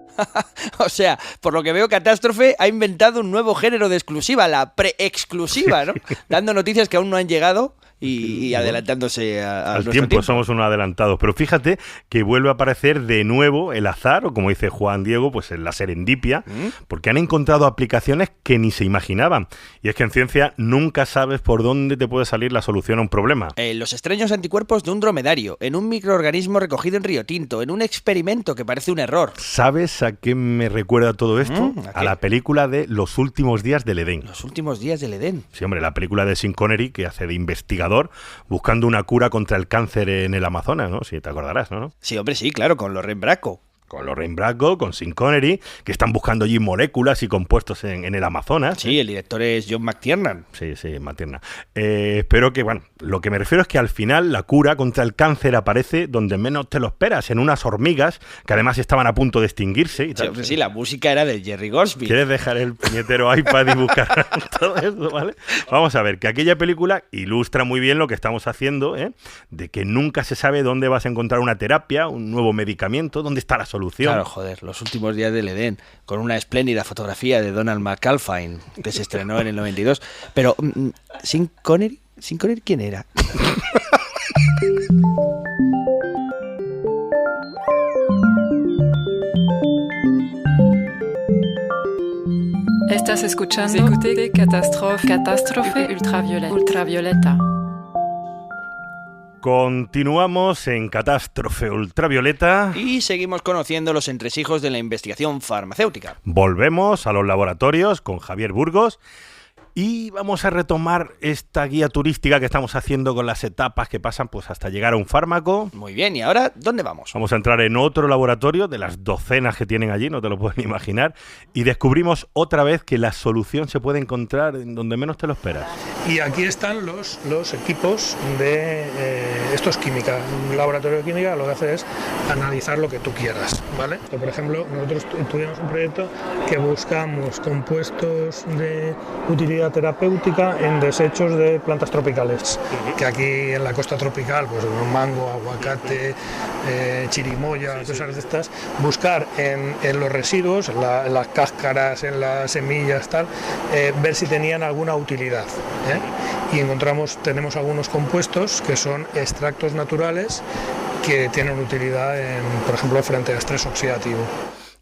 Speaker 4: O sea, por lo que veo, Catástrofe ha inventado un nuevo género de exclusiva, la pre-exclusiva, ¿no? Dando noticias que aún no han llegado y adelantándose al
Speaker 2: tiempo. Somos unos adelantados. Pero fíjate que vuelve a aparecer de nuevo el azar, o como dice Juan Diego, pues la serendipia, porque han encontrado aplicaciones que ni se imaginaban. Y es que en ciencia nunca sabes por dónde te puede salir la solución a un problema.
Speaker 4: Los extraños anticuerpos de un dromedario, en un microorganismo recogido en Río Tinto, en un experimento que parece un error.
Speaker 2: ¿Sabes a qué me recuerda todo esto? ¿A la película de Los últimos días del Edén.
Speaker 4: Los últimos días del Edén.
Speaker 2: Sí, hombre, la película de Sean Connery, que hace de investigador buscando una cura contra el cáncer en el Amazonas, ¿no? Si te acordarás, ¿no?
Speaker 4: Sí, hombre, sí, claro, con Lorraine Bracco.
Speaker 2: Con Lorraine Bracco, con Sean Connery, que están buscando allí moléculas y compuestos en el Amazonas.
Speaker 4: Sí, el director es John McTiernan.
Speaker 2: Sí, McTiernan. Pero que, bueno, lo que me refiero es que al final la cura contra el cáncer aparece donde menos te lo esperas, en unas hormigas que además estaban a punto de extinguirse. Y tal.
Speaker 4: Sí, la música era de Jerry Goldsmith.
Speaker 2: ¿Quieres dejar el puñetero iPad y buscar todo eso, vale? Vamos a ver, que aquella película ilustra muy bien lo que estamos haciendo, de que nunca se sabe dónde vas a encontrar una terapia, un nuevo medicamento, dónde está la solución.
Speaker 4: Claro, joder, Los últimos días del Edén, con una espléndida fotografía de Donald McAlpine, que se estrenó en el 92. Pero, ¿Sean Connery? ¿Sean Connery quién era?
Speaker 9: Estás escuchando Catástrofe Ultravioleta.
Speaker 2: Continuamos en Catástrofe Ultravioleta.
Speaker 4: Y seguimos conociendo los entresijos de la investigación farmacéutica.
Speaker 2: Volvemos a los laboratorios con Javier Burgos. Y vamos a retomar esta guía turística que estamos haciendo con las etapas que pasan pues hasta llegar a un fármaco.
Speaker 4: Muy bien, ¿y ahora dónde vamos?
Speaker 2: Vamos a entrar en otro laboratorio de las docenas que tienen allí, no te lo puedes ni imaginar, y descubrimos otra vez que la solución se puede encontrar en donde menos te lo esperas.
Speaker 1: Y aquí están los equipos de... esto es química. Un laboratorio de química lo que hace es analizar lo que tú quieras, ¿vale? Por ejemplo, nosotros tuvimos un proyecto que buscamos compuestos de utilidad vía terapéutica en desechos de plantas tropicales, que aquí en la costa tropical, pues mango, aguacate, chirimoya, cosas de estas, buscar en los residuos, en las cáscaras, en las semillas, tal, ver si tenían alguna utilidad, y tenemos algunos compuestos que son extractos naturales que tienen utilidad, por ejemplo, frente a estrés oxidativo.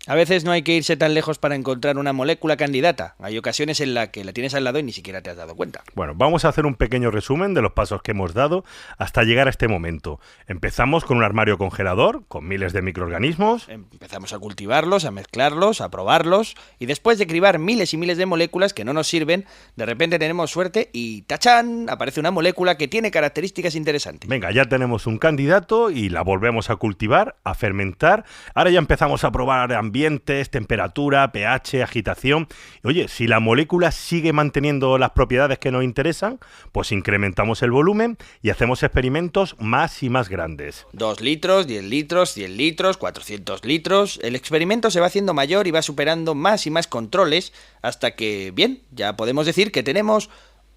Speaker 4: A veces no hay que irse tan lejos para encontrar una molécula candidata. Hay ocasiones en las que la tienes al lado y ni siquiera te has dado cuenta.
Speaker 2: Bueno, vamos a hacer un pequeño resumen de los pasos que hemos dado hasta llegar a este momento. Empezamos con un armario congelador, con miles de microorganismos.
Speaker 4: Empezamos a cultivarlos, a mezclarlos, a probarlos, y después de cribar miles y miles de moléculas que no nos sirven, de repente tenemos suerte y ¡tachán!, aparece una molécula que tiene características interesantes.
Speaker 2: Venga, ya tenemos un candidato y la volvemos a cultivar, a fermentar. Ahora ya empezamos a probar ambientes, temperatura, pH, agitación. Oye, si la molécula sigue manteniendo las propiedades que nos interesan, pues incrementamos el volumen y hacemos experimentos más y más grandes.
Speaker 4: 2 litros, 10 litros, 100 litros, 400 litros... El experimento se va haciendo mayor y va superando más y más controles hasta que, bien, ya podemos decir que tenemos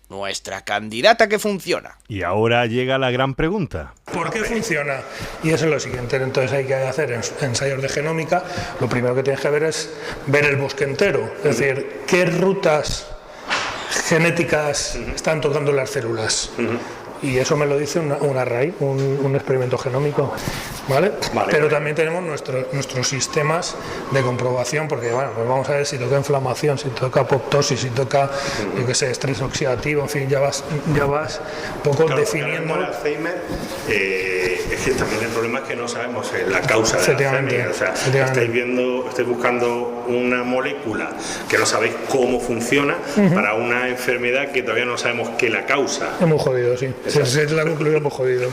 Speaker 4: nuestra candidata que funciona.
Speaker 2: Y ahora llega la gran pregunta.
Speaker 1: ¿Por qué funciona? Y eso es lo siguiente. Entonces hay que hacer ensayos de genómica. Lo primero que tienes que ver es ver el bosque entero. Es decir, qué rutas genéticas están tocando las células. Y eso me lo dice un array, un experimento genómico, ¿vale? Pero también tenemos nuestros sistemas de comprobación, porque bueno, pues vamos a ver si toca inflamación, si toca apoptosis, si toca, yo qué sé, estrés oxidativo, en fin, ya vas un poco definiendo.
Speaker 6: El Alzheimer, es que también el problema es que no sabemos la causa de Alzheimer. O sea, estáis buscando una molécula que no sabéis cómo funciona para una enfermedad que todavía no sabemos qué la causa.
Speaker 1: Es muy jodido, sí. Esa es la conclusión, muy jodido.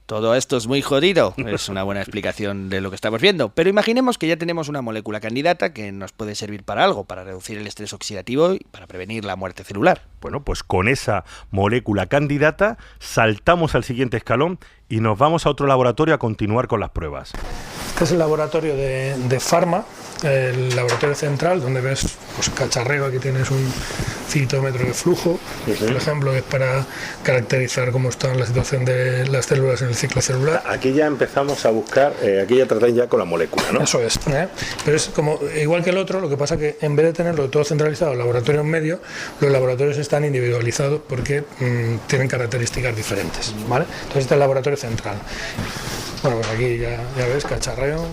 Speaker 4: Todo esto es muy jodido. Es una buena explicación de lo que estamos viendo. Pero imaginemos que ya tenemos una molécula candidata que nos puede servir para algo, para reducir el estrés oxidativo y para prevenir la muerte celular.
Speaker 2: Bueno, pues con esa molécula candidata saltamos al siguiente escalón y nos vamos a otro laboratorio a continuar con las pruebas.
Speaker 1: Este es el laboratorio de Pharma, el laboratorio central, donde ves pues cacharreo. Aquí tienes un citómetro de flujo, por ejemplo, que es para caracterizar cómo está la situación de las células en el ciclo celular.
Speaker 6: Aquí ya empezamos a buscar, aquí ya tratáis ya con la molécula, ¿no?
Speaker 1: Eso es, pero es como igual que el otro, lo que pasa que en vez de tenerlo todo centralizado, el laboratorio en medio, los laboratorios están individualizados porque tienen características diferentes, ¿vale? Entonces este es el laboratorio central. Bueno, pues aquí ya ves, cacharreo,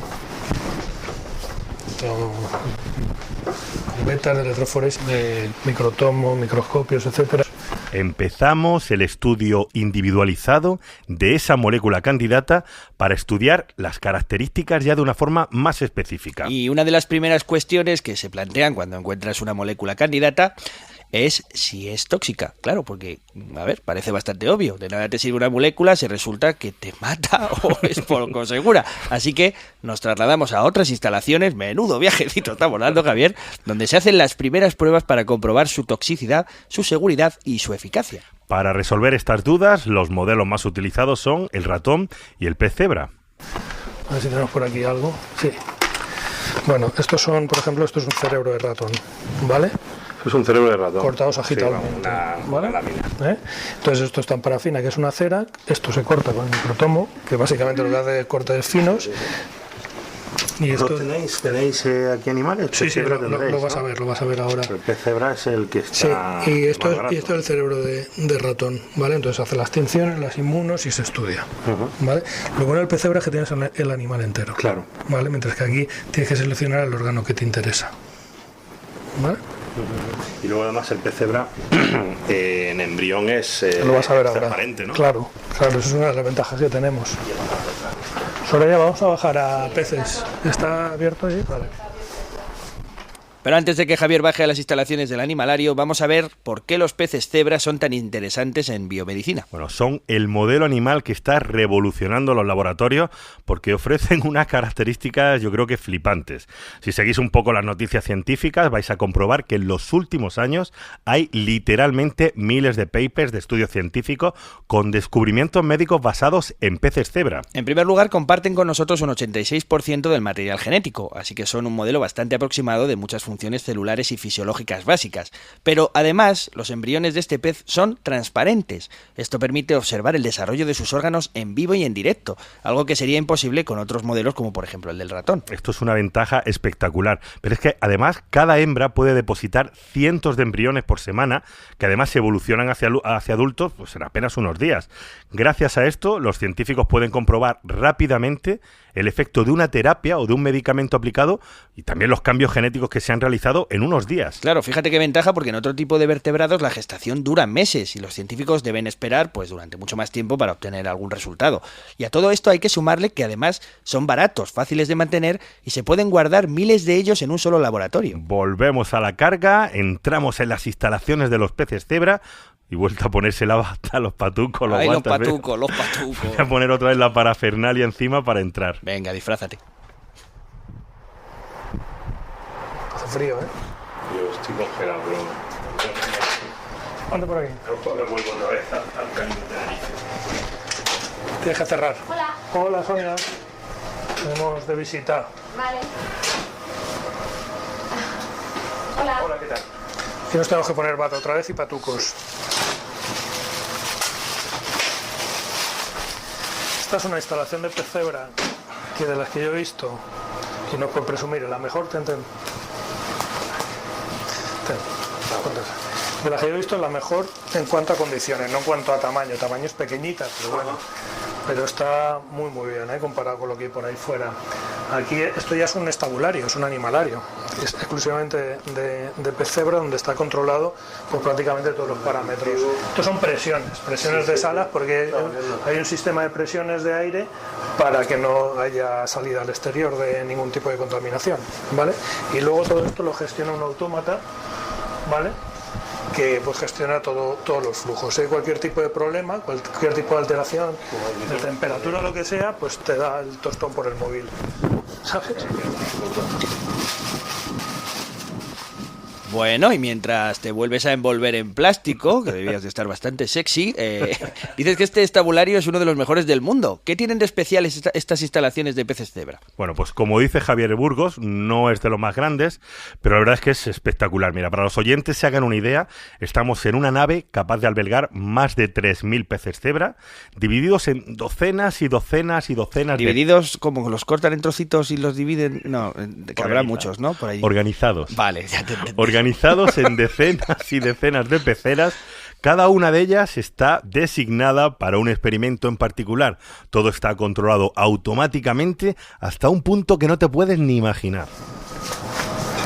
Speaker 1: betas de electroforesis, de microtomo, microscopios, etcétera.
Speaker 2: Empezamos el estudio individualizado de esa molécula candidata para estudiar las características ya de una forma más específica.
Speaker 4: Y una de las primeras cuestiones que se plantean cuando encuentras una molécula candidata es si es tóxica. Claro, porque, a ver, parece bastante obvio. De nada te sirve una molécula si resulta que te mata o es poco segura. Así que nos trasladamos a otras instalaciones, menudo viajecito estamos dando, Javier, donde se hacen las primeras pruebas para comprobar su toxicidad, su seguridad y su eficacia.
Speaker 2: Para resolver estas dudas, los modelos más utilizados son el ratón y el pez cebra.
Speaker 1: A ver si tenemos por aquí algo. Sí. Bueno, estos son, por ejemplo, esto es un cerebro de ratón, ¿vale?
Speaker 6: Es un cerebro de ratón.
Speaker 1: Cortados agitablemente.
Speaker 6: Una lámina.
Speaker 1: Entonces esto está en parafina, que es una cera. Esto se corta con el microtomo, que básicamente lo que hace es cortes finos.
Speaker 6: Y esto... ¿Tenéis aquí animales?
Speaker 1: Sí, lo vas a ver ahora.
Speaker 6: El pez cebra es el que está...
Speaker 1: Sí, y esto es el cerebro de ratón, ¿vale? Entonces hace las tinciones, las inmunos y se estudia, ¿vale? Lo bueno del pez cebra es que tienes el animal entero,
Speaker 6: claro,
Speaker 1: ¿vale? Mientras que aquí tienes que seleccionar el órgano que te interesa, ¿vale?
Speaker 6: Y luego además el pez cebra en embrión es
Speaker 1: lo vas a ver ahora.
Speaker 6: Transparente, ¿no?
Speaker 1: Claro, eso es una de las ventajas que tenemos. Soraya, vamos a bajar a peces. ¿Está abierto allí? Vale.
Speaker 4: Pero antes de que Javier baje a las instalaciones del animalario, vamos a ver por qué los peces cebra son tan interesantes en biomedicina.
Speaker 2: Bueno, son el modelo animal que está revolucionando los laboratorios porque ofrecen unas características, yo creo que flipantes. Si seguís un poco las noticias científicas, vais a comprobar que en los últimos años hay literalmente miles de papers de estudios científicos con descubrimientos médicos basados en peces cebra.
Speaker 4: En primer lugar, comparten con nosotros un 86% del material genético, así que son un modelo bastante aproximado de muchas funciones celulares y fisiológicas básicas. Pero además, los embriones de este pez son transparentes. Esto permite observar el desarrollo de sus órganos en vivo y en directo, algo que sería imposible con otros modelos como por ejemplo el del ratón.
Speaker 2: Esto es una ventaja espectacular, pero es que además cada hembra puede depositar cientos de embriones por semana, que además se evolucionan hacia adultos pues en apenas unos días. Gracias a esto, los científicos pueden comprobar rápidamente el efecto de una terapia o de un medicamento aplicado y también los cambios genéticos que se han realizado en unos días.
Speaker 4: Claro, fíjate qué ventaja, porque en otro tipo de vertebrados la gestación dura meses y los científicos deben esperar pues durante mucho más tiempo para obtener algún resultado. Y a todo esto hay que sumarle que además son baratos, fáciles de mantener y se pueden guardar miles de ellos en un solo laboratorio.
Speaker 2: Volvemos a la carga, entramos en las instalaciones de los peces cebra y vuelta a ponerse la bata, los patucos, los guantes.
Speaker 4: Los patucos.
Speaker 2: Voy a poner otra vez la parafernalia encima para entrar.
Speaker 4: Venga, disfrázate.
Speaker 1: Hace frío, ¿eh?
Speaker 6: Yo estoy congelado, pero...
Speaker 1: Anda por aquí.
Speaker 6: Me vuelvo otra vez al camino de Tenerife.
Speaker 1: Tienes que cerrar.
Speaker 7: Hola.
Speaker 1: Hola, Sonia. Tenemos de visita.
Speaker 7: Vale.
Speaker 6: Hola, ¿qué tal?
Speaker 1: Y nos tenemos que poner bata otra vez y patucos. Esta es una instalación de pez cebra que de las que yo he visto, y no por presumir, la mejor, de las que yo he visto, la mejor en cuanto a condiciones, no en cuanto a tamaño. Tamaño es pequeñita, pero bueno, pero está muy bien, comparado con lo que hay por ahí fuera. Aquí esto ya es un estabulario, es un animalario, es exclusivamente de pez cebra, donde está controlado por prácticamente todos los parámetros. Estos son presiones de salas, porque hay un sistema de presiones de aire para que no haya salida al exterior de ningún tipo de contaminación, ¿vale? Y luego todo esto lo gestiona un autómata, ¿vale?, que pues gestiona todos los flujos. Si hay cualquier tipo de problema, cualquier tipo de alteración de temperatura o lo que sea, pues te da el tostón por el móvil, ¿sabes?
Speaker 4: Bueno, y mientras te vuelves a envolver en plástico, que debías de estar bastante sexy, dices que este estabulario es uno de los mejores del mundo. ¿Qué tienen de especial estas instalaciones de peces cebra?
Speaker 2: Bueno, pues como dice Javier Burgos, no es de los más grandes, pero la verdad es que es espectacular. Mira, para los oyentes se hagan una idea, estamos en una nave capaz de albergar más de 3.000 peces cebra, divididos en docenas y docenas y docenas.
Speaker 4: ¿Divididos como los cortan en trocitos y los dividen? No, que habrá muchos, ¿no? Por ahí.
Speaker 2: Organizados.
Speaker 4: Vale, ya te entendí.
Speaker 2: Organizados en decenas y decenas de peceras. Cada una de ellas está designada para un experimento en particular. Todo está controlado automáticamente hasta un punto que no te puedes ni imaginar.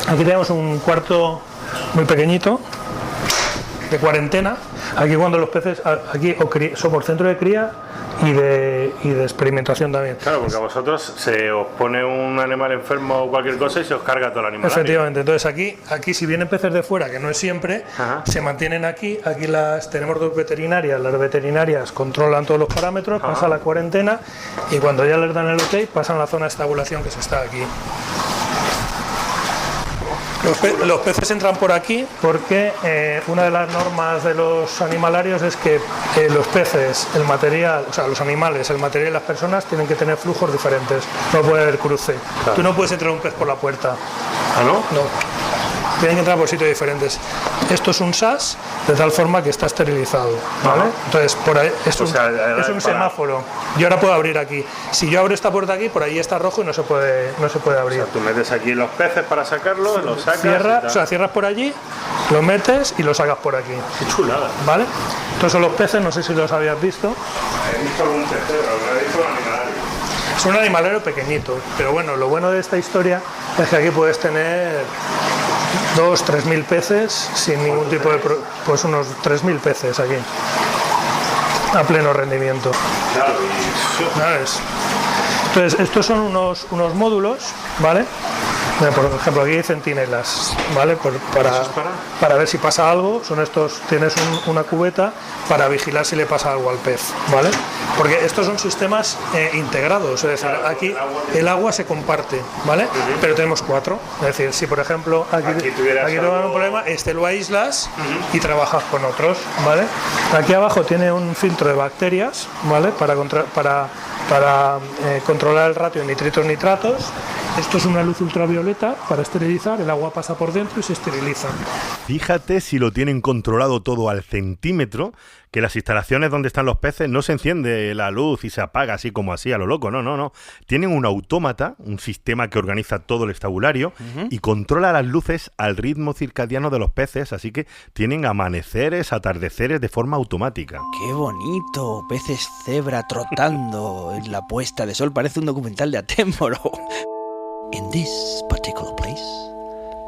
Speaker 1: Aquí tenemos un cuarto muy pequeñito de cuarentena. Aquí cuando los peces, aquí somos centro de cría y de experimentación también.
Speaker 6: Claro, porque a vosotros se os pone un animal enfermo o cualquier cosa y se os carga todo el animal.
Speaker 1: Efectivamente, entonces aquí si vienen peces de fuera, que no es siempre, se mantienen aquí tenemos dos veterinarias, las veterinarias controlan todos los parámetros, pasa la cuarentena y cuando ya les dan el ok pasan a la zona de estabulación que se está aquí. Los peces entran por aquí porque una de las normas de los animalarios es que los peces, el material, o sea, los animales, el material y las personas tienen que tener flujos diferentes. No puede haber cruce. Claro. Tú no puedes entrar un pez por la puerta.
Speaker 6: ¿Ah, no?
Speaker 1: No. Tienen que entrar por sitios diferentes. Esto es un SAS de tal forma que está esterilizado, ¿vale? Entonces, por ahí es un semáforo. Yo ahora puedo abrir aquí. Si yo abro esta puerta aquí, por ahí está rojo y no se puede abrir.
Speaker 6: O sea, tú metes aquí los peces para sacarlos, los sacas.
Speaker 1: Cierras por allí, lo metes y lo sacas por aquí.
Speaker 6: Qué chulada.
Speaker 1: ¿Vale? Estos son los peces, no sé si los habías visto.
Speaker 6: He visto algún pez, pero no he visto un animalario.
Speaker 1: Es un animalero pequeñito, pero bueno, lo bueno de esta historia es que aquí puedes tener 2.000-3.000 peces sin ningún tipo de... pues unos 3.000 peces aquí, a pleno rendimiento.
Speaker 6: Claro,
Speaker 1: ¿sabes? Entonces, estos son unos módulos, ¿vale? Por ejemplo, aquí hay centinelas, ¿vale? Para ver si pasa algo, son estos, tienes una cubeta para vigilar si le pasa algo al pez, ¿vale? Porque estos son sistemas integrados, es decir, aquí el agua se comparte, ¿vale? Pero tenemos 4, es decir, si por ejemplo aquí tuvieras un problema, este lo aíslas y trabajas con otros, ¿vale? Aquí abajo tiene un filtro de bacterias, ¿vale? Para controlar el ratio de nitritos-nitratos, Esto es una luz ultravioleta para esterilizar, el agua pasa por dentro y se esteriliza.
Speaker 2: Fíjate si lo tienen controlado todo al centímetro, que las instalaciones donde están los peces no se enciende la luz y se apaga así como así a lo loco, no. Tienen un autómata, un sistema que organiza todo el estabulario y controla las luces al ritmo circadiano de los peces, así que tienen amaneceres, atardeceres de forma automática.
Speaker 4: ¡Qué bonito! Peces cebra trotando en la puesta de sol, parece un documental de Attenborough. In this particular place,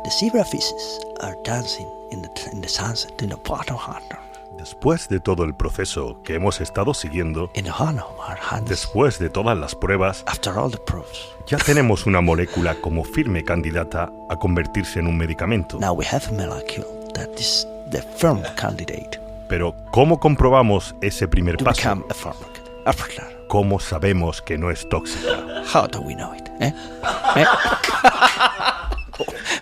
Speaker 4: the zebra fishes are dancing in the sunset in the bottom hunter.
Speaker 2: Después de todo el proceso que hemos estado siguiendo,
Speaker 4: In the honor of our hands,
Speaker 2: después de todas las pruebas,
Speaker 4: after all the proofs,
Speaker 2: ya tenemos una molécula como firme candidata a convertirse en un medicamento.
Speaker 4: now we have a molecule that is the firm candidate
Speaker 2: Pero, ¿cómo comprobamos ese primer
Speaker 4: to
Speaker 2: paso?
Speaker 4: become a pharmac. Claro.
Speaker 2: ¿Cómo sabemos que no es tóxica?
Speaker 4: How do we know it?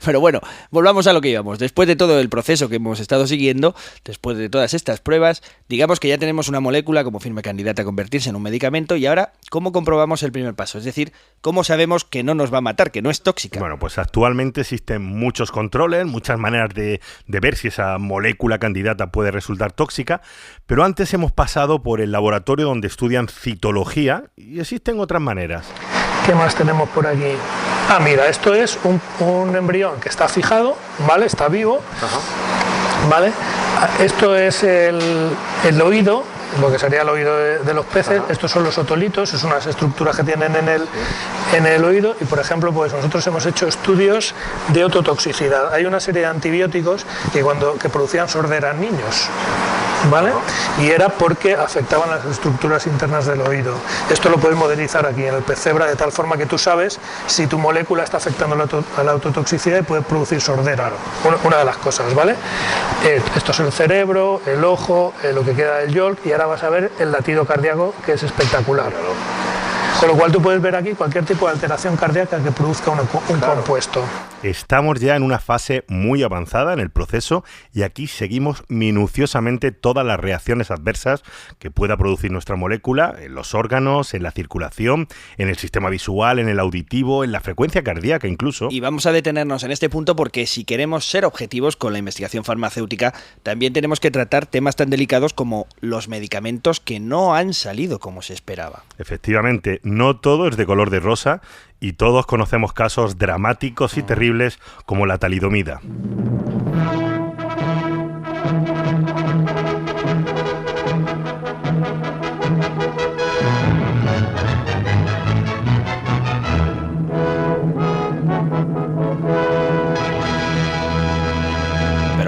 Speaker 4: Pero bueno, volvamos a lo que íbamos. Después de todo el proceso que hemos estado siguiendo, después de todas estas pruebas, digamos que ya tenemos una molécula como firme candidata a convertirse en un medicamento. Y ahora, ¿cómo comprobamos el primer paso? Es decir, ¿cómo sabemos que no nos va a matar, que no es tóxica?
Speaker 2: Bueno, pues actualmente existen muchos controles, muchas maneras de ver si esa molécula candidata puede resultar tóxica, pero antes hemos pasado por el laboratorio donde estudian citología y existen otras maneras.
Speaker 1: ¿Qué más tenemos por aquí? Ah, mira, esto es un embrión que está fijado, ¿vale? Está vivo, ¿vale? Esto es el oído, lo que sería el oído de los peces. Estos son los otolitos, es unas estructuras que tienen en el oído y, por ejemplo, pues nosotros hemos hecho estudios de ototoxicidad. Hay una serie de antibióticos que producían sordera en niños, ¿vale? Y era porque afectaban las estructuras internas del oído. Esto lo puedes modelizar aquí en el pez cebra de tal forma que tú sabes si tu molécula está afectando a la ototoxicidad y puede producir sordera. Una de las cosas, ¿vale? Esto es el cerebro, el ojo, lo que queda del yolk, y ahora vas a ver el latido cardíaco, que es espectacular. Con lo cual tú puedes ver aquí cualquier tipo de alteración cardíaca que produzca un compuesto.
Speaker 2: Estamos ya en una fase muy avanzada en el proceso y aquí seguimos minuciosamente todas las reacciones adversas que pueda producir nuestra molécula en los órganos, en la circulación, en el sistema visual, en el auditivo, en la frecuencia cardíaca incluso.
Speaker 4: Y vamos a detenernos en este punto porque si queremos ser objetivos con la investigación farmacéutica, también tenemos que tratar temas tan delicados como los medicamentos que no han salido como se esperaba.
Speaker 2: Efectivamente, no todo es de color de rosa y todos conocemos casos dramáticos y terribles como la talidomida.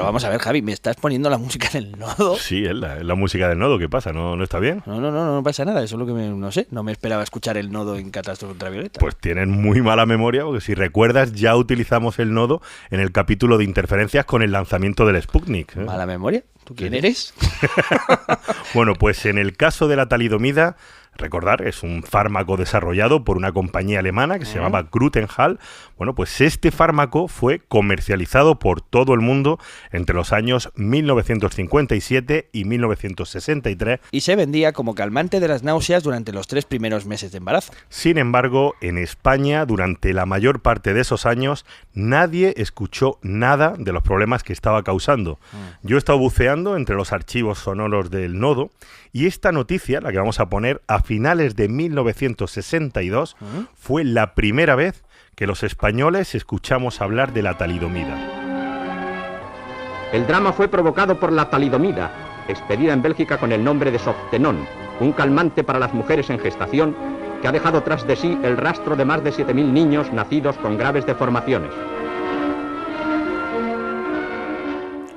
Speaker 4: Vamos a ver, Javi, ¿me estás poniendo la música del nodo?
Speaker 2: Sí, es la música del nodo. ¿Qué pasa? ¿No está bien?
Speaker 4: No pasa nada. Eso es lo que no sé. No me esperaba escuchar el nodo en Catástrofe Ultravioleta.
Speaker 2: Pues tienen muy mala memoria, porque si recuerdas, ya utilizamos el nodo en el capítulo de interferencias con el lanzamiento del Sputnik.
Speaker 4: ¿Mala memoria? ¿Tú quién eres?
Speaker 2: Bueno, pues en el caso de la talidomida, recordar, es un fármaco desarrollado por una compañía alemana que se llamaba Grutenhall. Bueno, pues este fármaco fue comercializado por todo el mundo entre los años 1957 y 1963.
Speaker 4: Y se vendía como calmante de las náuseas durante los 3 primeros meses de embarazo.
Speaker 2: Sin embargo, en España, durante la mayor parte de esos años, nadie escuchó nada de los problemas que estaba causando. Yo he estado buceando entre los archivos sonoros del nodo y esta noticia, la que vamos a poner, a finales de 1962, fue la primera vez que los españoles escuchamos hablar de la talidomida.
Speaker 10: El drama fue provocado por la talidomida, expedida en Bélgica con el nombre de Softenón, un calmante para las mujeres en gestación que ha dejado tras de sí el rastro de más de 7.000 niños nacidos con graves deformaciones.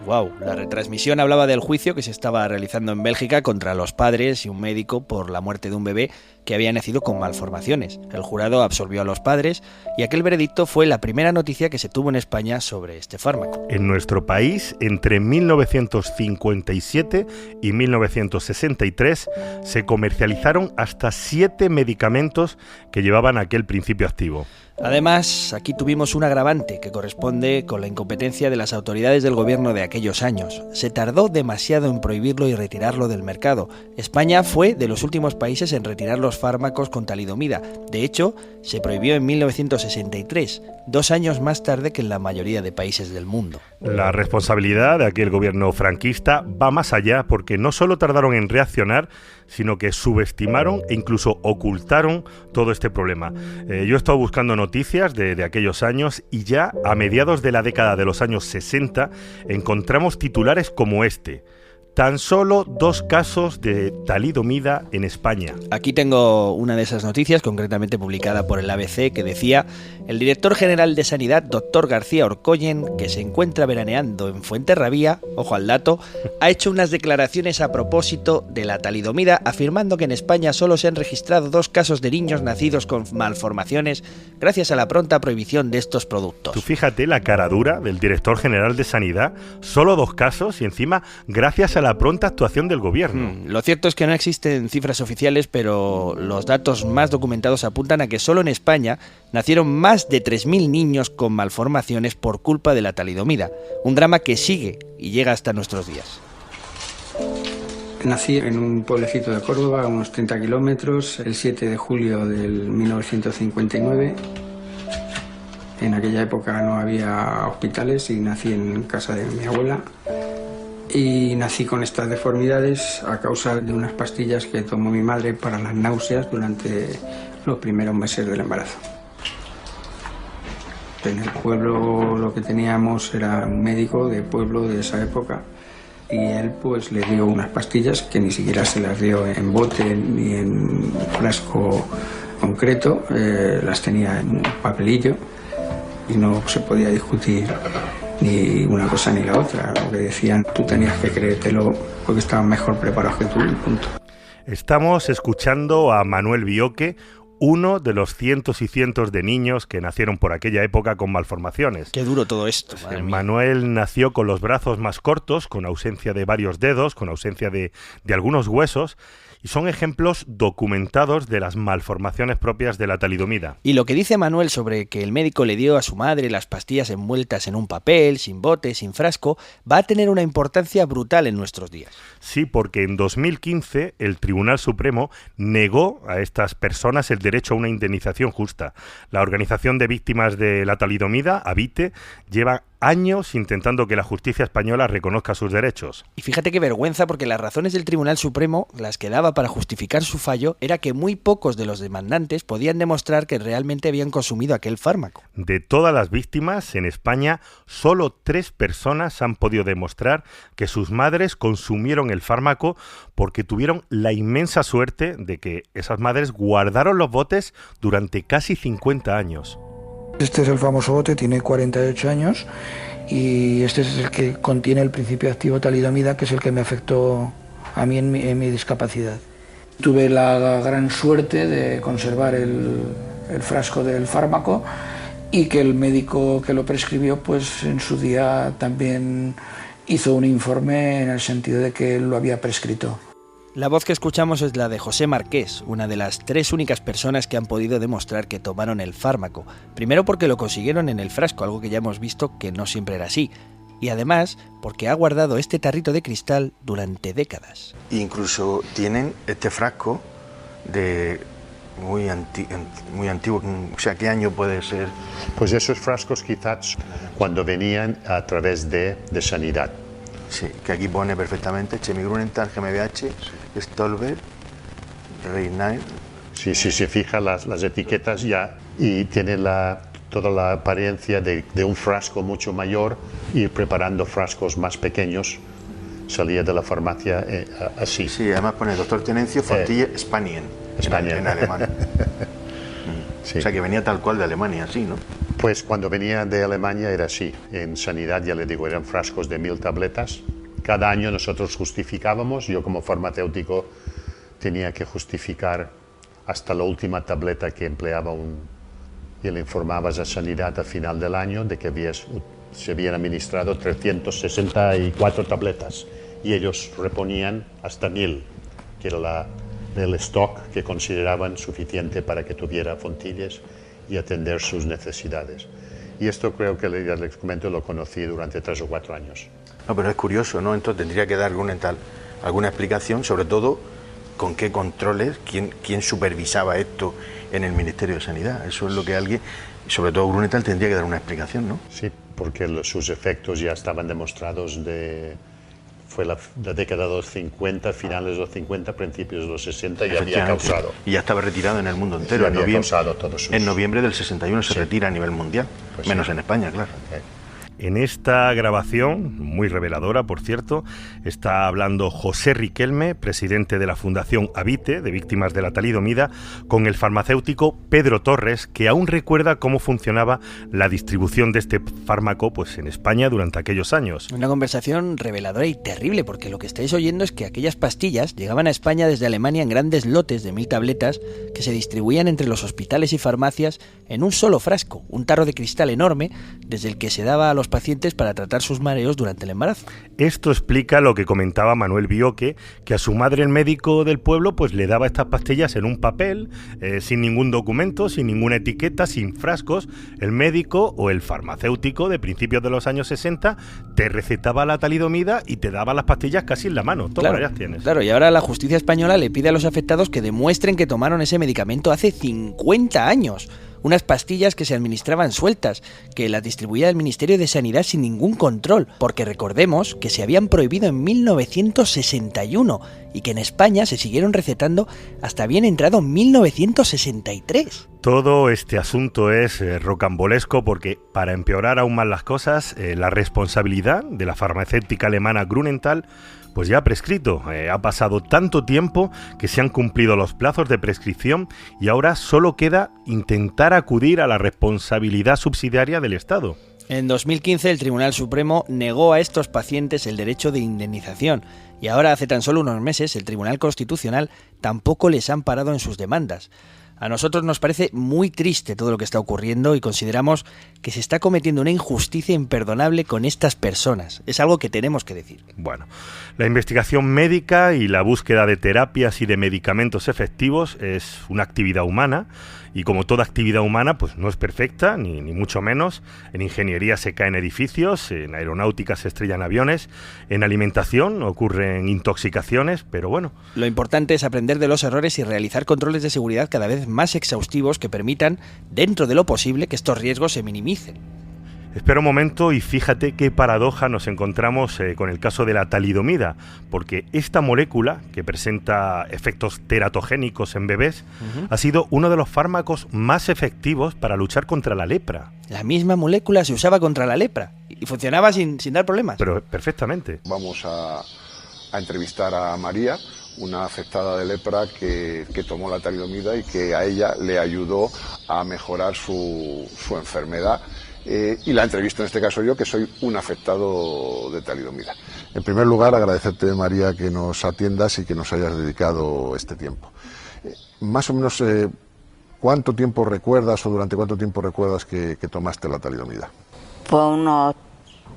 Speaker 4: Wow, la retransmisión hablaba del juicio que se estaba realizando en Bélgica contra los padres y un médico por la muerte de un bebé que había nacido con malformaciones. El jurado absolvió a los padres y aquel veredicto fue la primera noticia que se tuvo en España sobre este fármaco.
Speaker 2: En nuestro país, entre 1957 y 1963, se comercializaron hasta 7 medicamentos que llevaban aquel principio activo.
Speaker 4: Además, aquí tuvimos un agravante que corresponde con la incompetencia de las autoridades del gobierno de aquellos años. Se tardó demasiado en prohibirlo y retirarlo del mercado. España fue de los últimos países en retirar los fármacos con talidomida. De hecho, se prohibió en 1963, 2 años más tarde que en la mayoría de países del mundo.
Speaker 2: La responsabilidad de aquel gobierno franquista va más allá porque no solo tardaron en reaccionar, sino que subestimaron e incluso ocultaron todo este problema. Yo he estado buscando noticias de aquellos años y ya a mediados de la década de los años 60 encontramos titulares como este: tan solo 2 casos de talidomida en España.
Speaker 4: Aquí tengo una de esas noticias, concretamente publicada por el ABC, que decía: el director general de Sanidad, doctor García Orcoyen, que se encuentra veraneando en Fuenterrabía, ojo al dato, ha hecho unas declaraciones a propósito de la talidomida, afirmando que en España solo se han registrado 2 casos de niños nacidos con malformaciones gracias a la pronta prohibición de estos productos.
Speaker 2: Tú fíjate la cara dura del director general de Sanidad, solo 2 casos y encima gracias a la pronta actuación del gobierno.
Speaker 4: Lo cierto es que no existen cifras oficiales, pero los datos más documentados apuntan a que solo en España nacieron más de 3.000 niños con malformaciones por culpa de la talidomida, un drama que sigue y llega hasta nuestros días.
Speaker 11: Nací en un pueblecito de Córdoba, a unos 30 kilómetros, el 7 de julio del 1959. En aquella época no había hospitales y nací en casa de mi abuela. Y nací con estas deformidades a causa de unas pastillas que tomó mi madre para las náuseas durante los primeros meses del embarazo. En el pueblo lo que teníamos era un médico de pueblo de esa época y él pues le dio unas pastillas que ni siquiera se las dio en bote ni en frasco concreto, las tenía en un papelillo y no se podía discutir ni una cosa ni la otra. Lo que decían, tú tenías que creértelo porque estaban mejor preparados que tú, y punto.
Speaker 2: Estamos escuchando a Manuel Bioque, uno de los cientos y cientos de niños que nacieron por aquella época con malformaciones.
Speaker 4: Qué duro todo esto, madre mía.
Speaker 2: Manuel nació con los brazos más cortos, con ausencia de varios dedos, con ausencia de algunos huesos, y son ejemplos documentados de las malformaciones propias de la talidomida.
Speaker 4: Y lo que dice Manuel sobre que el médico le dio a su madre las pastillas envueltas en un papel, sin bote, sin frasco, va a tener una importancia brutal en nuestros días.
Speaker 2: Sí, porque en 2015 el Tribunal Supremo negó a estas personas el derecho a una indemnización justa. La Organización de Víctimas de la Talidomida, AVITE, lleva años intentando que la justicia española reconozca sus derechos.
Speaker 4: Y fíjate qué vergüenza, porque las razones del Tribunal Supremo, las que daba para justificar su fallo, era que muy pocos de los demandantes podían demostrar que realmente habían consumido aquel fármaco.
Speaker 2: De todas las víctimas, en España, solo 3 personas han podido demostrar que sus madres consumieron el fármaco porque tuvieron la inmensa suerte de que esas madres guardaron los botes durante casi 50 años.
Speaker 12: Este es el famoso bote, tiene 48 años y este es el que contiene el principio activo talidomida, que es el que me afectó a mí en mi discapacidad. Tuve la gran suerte de conservar el frasco del fármaco y que el médico que lo prescribió pues en su día también hizo un informe en el sentido de que él lo había prescrito.
Speaker 4: La voz que escuchamos es la de José Marqués, una de las 3 únicas personas que han podido demostrar que tomaron el fármaco. Primero porque lo consiguieron en el frasco, algo que ya hemos visto que no siempre era así. Y además porque ha guardado este tarrito de cristal durante décadas.
Speaker 13: Incluso tienen este frasco de muy antiguo. O sea, ¿qué año puede ser?
Speaker 14: Pues esos frascos quizás cuando venían a través de Sanidad.
Speaker 13: Sí, que aquí pone perfectamente Chemigrunenthal GmbH, Stolber, Reinair.
Speaker 14: Sí, se fija las etiquetas ya y tiene toda la apariencia de un frasco mucho mayor y preparando frascos más pequeños. Salía de la farmacia así.
Speaker 13: Sí, además pone Dr. Tenencio Fontille Spanien en alemán. Sí. O sea que venía tal cual de Alemania, sí, ¿no?
Speaker 14: Pues cuando venía de Alemania era así. En Sanidad, ya le digo, eran frascos de 1000 tabletas. Cada año nosotros justificábamos. Yo como farmacéutico tenía que justificar hasta la última tableta que empleaba y le informabas a Sanidad al final del año de que se habían administrado 364 tabletas y ellos reponían hasta 1000, que era el stock que consideraban suficiente para que tuviera Fontilles y atender sus necesidades. Y esto creo que ya les comento, lo conocí durante 3 o 4 años.
Speaker 13: No, pero es curioso, ¿no? Entonces tendría que dar alguna explicación, sobre todo con qué controles, quién supervisaba esto en el Ministerio de Sanidad. Eso es lo que alguien, sobre todo Grunenthal, tendría que dar una explicación, ¿no?
Speaker 14: Sí, porque sus efectos ya estaban demostrados fue la década de los 50, finales de los 50, principios de los 60, y había causado.
Speaker 13: Y ya estaba retirado en el mundo entero. En noviembre del 61 se retira a nivel mundial, pues menos en España, claro.
Speaker 2: En esta grabación, muy reveladora por cierto, está hablando José Riquelme, presidente de la Fundación Habite, de víctimas de la talidomida, con el farmacéutico Pedro Torres, que aún recuerda cómo funcionaba la distribución de este fármaco pues, en España durante aquellos años.
Speaker 4: Una conversación reveladora y terrible, porque lo que estáis oyendo es que aquellas pastillas llegaban a España desde Alemania en grandes lotes de 1000 tabletas que se distribuían entre los hospitales y farmacias en un solo frasco, un tarro de cristal enorme, desde el que se daba a los pacientes para tratar sus mareos durante el embarazo.
Speaker 2: Esto explica lo que comentaba Manuel Bioque, que a su madre el médico del pueblo pues le daba estas pastillas en un papel, sin ningún documento, sin ninguna etiqueta, sin frascos. El médico o el farmacéutico de principios de los años 60 te recetaba la talidomida y te daba las pastillas casi en la mano. Toma,
Speaker 4: claro,
Speaker 2: ya tienes.
Speaker 4: Claro, y ahora la justicia española le pide a los afectados que demuestren que tomaron ese medicamento hace 50 años. Unas pastillas que se administraban sueltas, que las distribuía el Ministerio de Sanidad sin ningún control, porque recordemos que se habían prohibido en 1961 y que en España se siguieron recetando hasta bien entrado 1963.
Speaker 2: Todo este asunto es rocambolesco porque, para empeorar aún más las cosas, la responsabilidad de la farmacéutica alemana Grunenthal pues ya ha prescrito. Ha pasado tanto tiempo que se han cumplido los plazos de prescripción y ahora solo queda intentar acudir a la responsabilidad subsidiaria del Estado.
Speaker 4: En 2015 el Tribunal Supremo negó a estos pacientes el derecho de indemnización y ahora hace tan solo unos meses el Tribunal Constitucional tampoco les ha amparado en sus demandas. A nosotros nos parece muy triste todo lo que está ocurriendo y consideramos que se está cometiendo una injusticia imperdonable con estas personas. Es algo que tenemos que decir.
Speaker 2: Bueno, la investigación médica y la búsqueda de terapias y de medicamentos efectivos es una actividad humana y como toda actividad humana pues no es perfecta, ni mucho menos. En ingeniería se caen edificios, en aeronáutica se estrellan aviones, en alimentación ocurren intoxicaciones, pero bueno.
Speaker 4: Lo importante es aprender de los errores y realizar controles de seguridad cada vez más exhaustivos que permitan, dentro de lo posible, que estos riesgos se minimicen.
Speaker 2: Espera un momento y fíjate qué paradoja nos encontramos con el caso de la talidomida, porque esta molécula, que presenta efectos teratogénicos en bebés, ha sido uno de los fármacos más efectivos para luchar contra la lepra.
Speaker 4: La misma molécula se usaba contra la lepra y funcionaba sin dar problemas.
Speaker 2: Pero perfectamente.
Speaker 15: Vamos a entrevistar a María, una afectada de lepra que tomó la talidomida y que a ella le ayudó a mejorar su enfermedad. Y la entrevisto en este caso yo, que soy un afectado de talidomida. En primer lugar, agradecerte, María, que nos atiendas y que nos hayas dedicado este tiempo. Más o menos, ¿cuánto tiempo recuerdas o durante cuánto tiempo recuerdas que tomaste la talidomida?
Speaker 16: Pues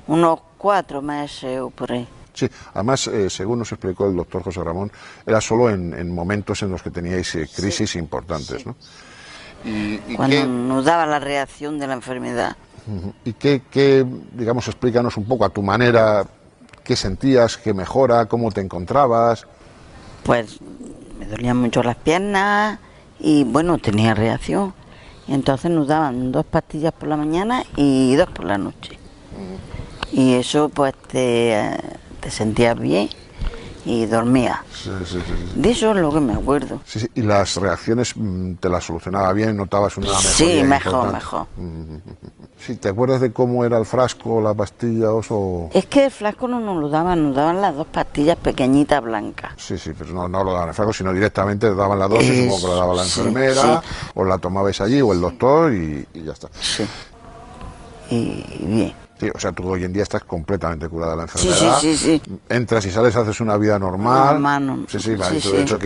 Speaker 16: unos 4 meses o por ahí.
Speaker 15: Sí, además, según nos explicó el doctor José Ramón, era solo en momentos en los que teníais crisis importantes, ¿no?
Speaker 16: ¿Y cuando nos daba la reacción de la enfermedad.
Speaker 15: ¿Y qué, digamos, explícanos un poco a tu manera, qué sentías, qué mejora, cómo te encontrabas?
Speaker 16: Pues me dolían mucho las piernas y bueno, tenía reacción. Y entonces nos daban 2 pastillas por la mañana y 2 por la noche. Y eso pues te sentías bien y dormía.
Speaker 15: Sí.
Speaker 16: De eso es lo que me acuerdo.
Speaker 15: Sí. ¿Y las reacciones te las solucionaba bien? ¿Notabas una mejoría?
Speaker 16: Sí, mejor.
Speaker 15: Sí, ¿te acuerdas de cómo era el frasco, la pastilla o...?
Speaker 16: Es que el frasco no nos lo daban, nos daban las 2 pastillas pequeñitas blancas.
Speaker 15: Sí, pero no lo daban el frasco, sino directamente te daban la dosis, supongo que la daba la enfermera, o la tomabais allí, o el doctor, y ya está.
Speaker 16: Sí. Y bien.
Speaker 15: Sí, o sea, tú hoy en día estás completamente curada de la enfermedad.
Speaker 16: Sí.
Speaker 15: Entras y sales, haces una vida normal.
Speaker 16: Normal.
Speaker 15: Sí, me ha dicho, de hecho,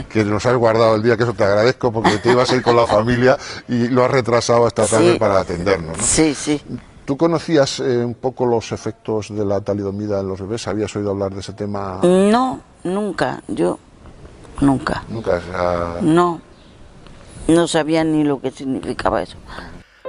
Speaker 15: que nos has guardado el día, que eso te agradezco, porque te ibas a ir con la familia y lo has retrasado esta tarde para atendernos, ¿no?
Speaker 16: Sí.
Speaker 15: ¿Tú conocías un poco los efectos de la talidomida en los bebés? ¿Habías oído hablar de ese tema?
Speaker 16: No, nunca. Yo, nunca.
Speaker 15: ¿Nunca?
Speaker 16: No sabía ni lo que significaba eso.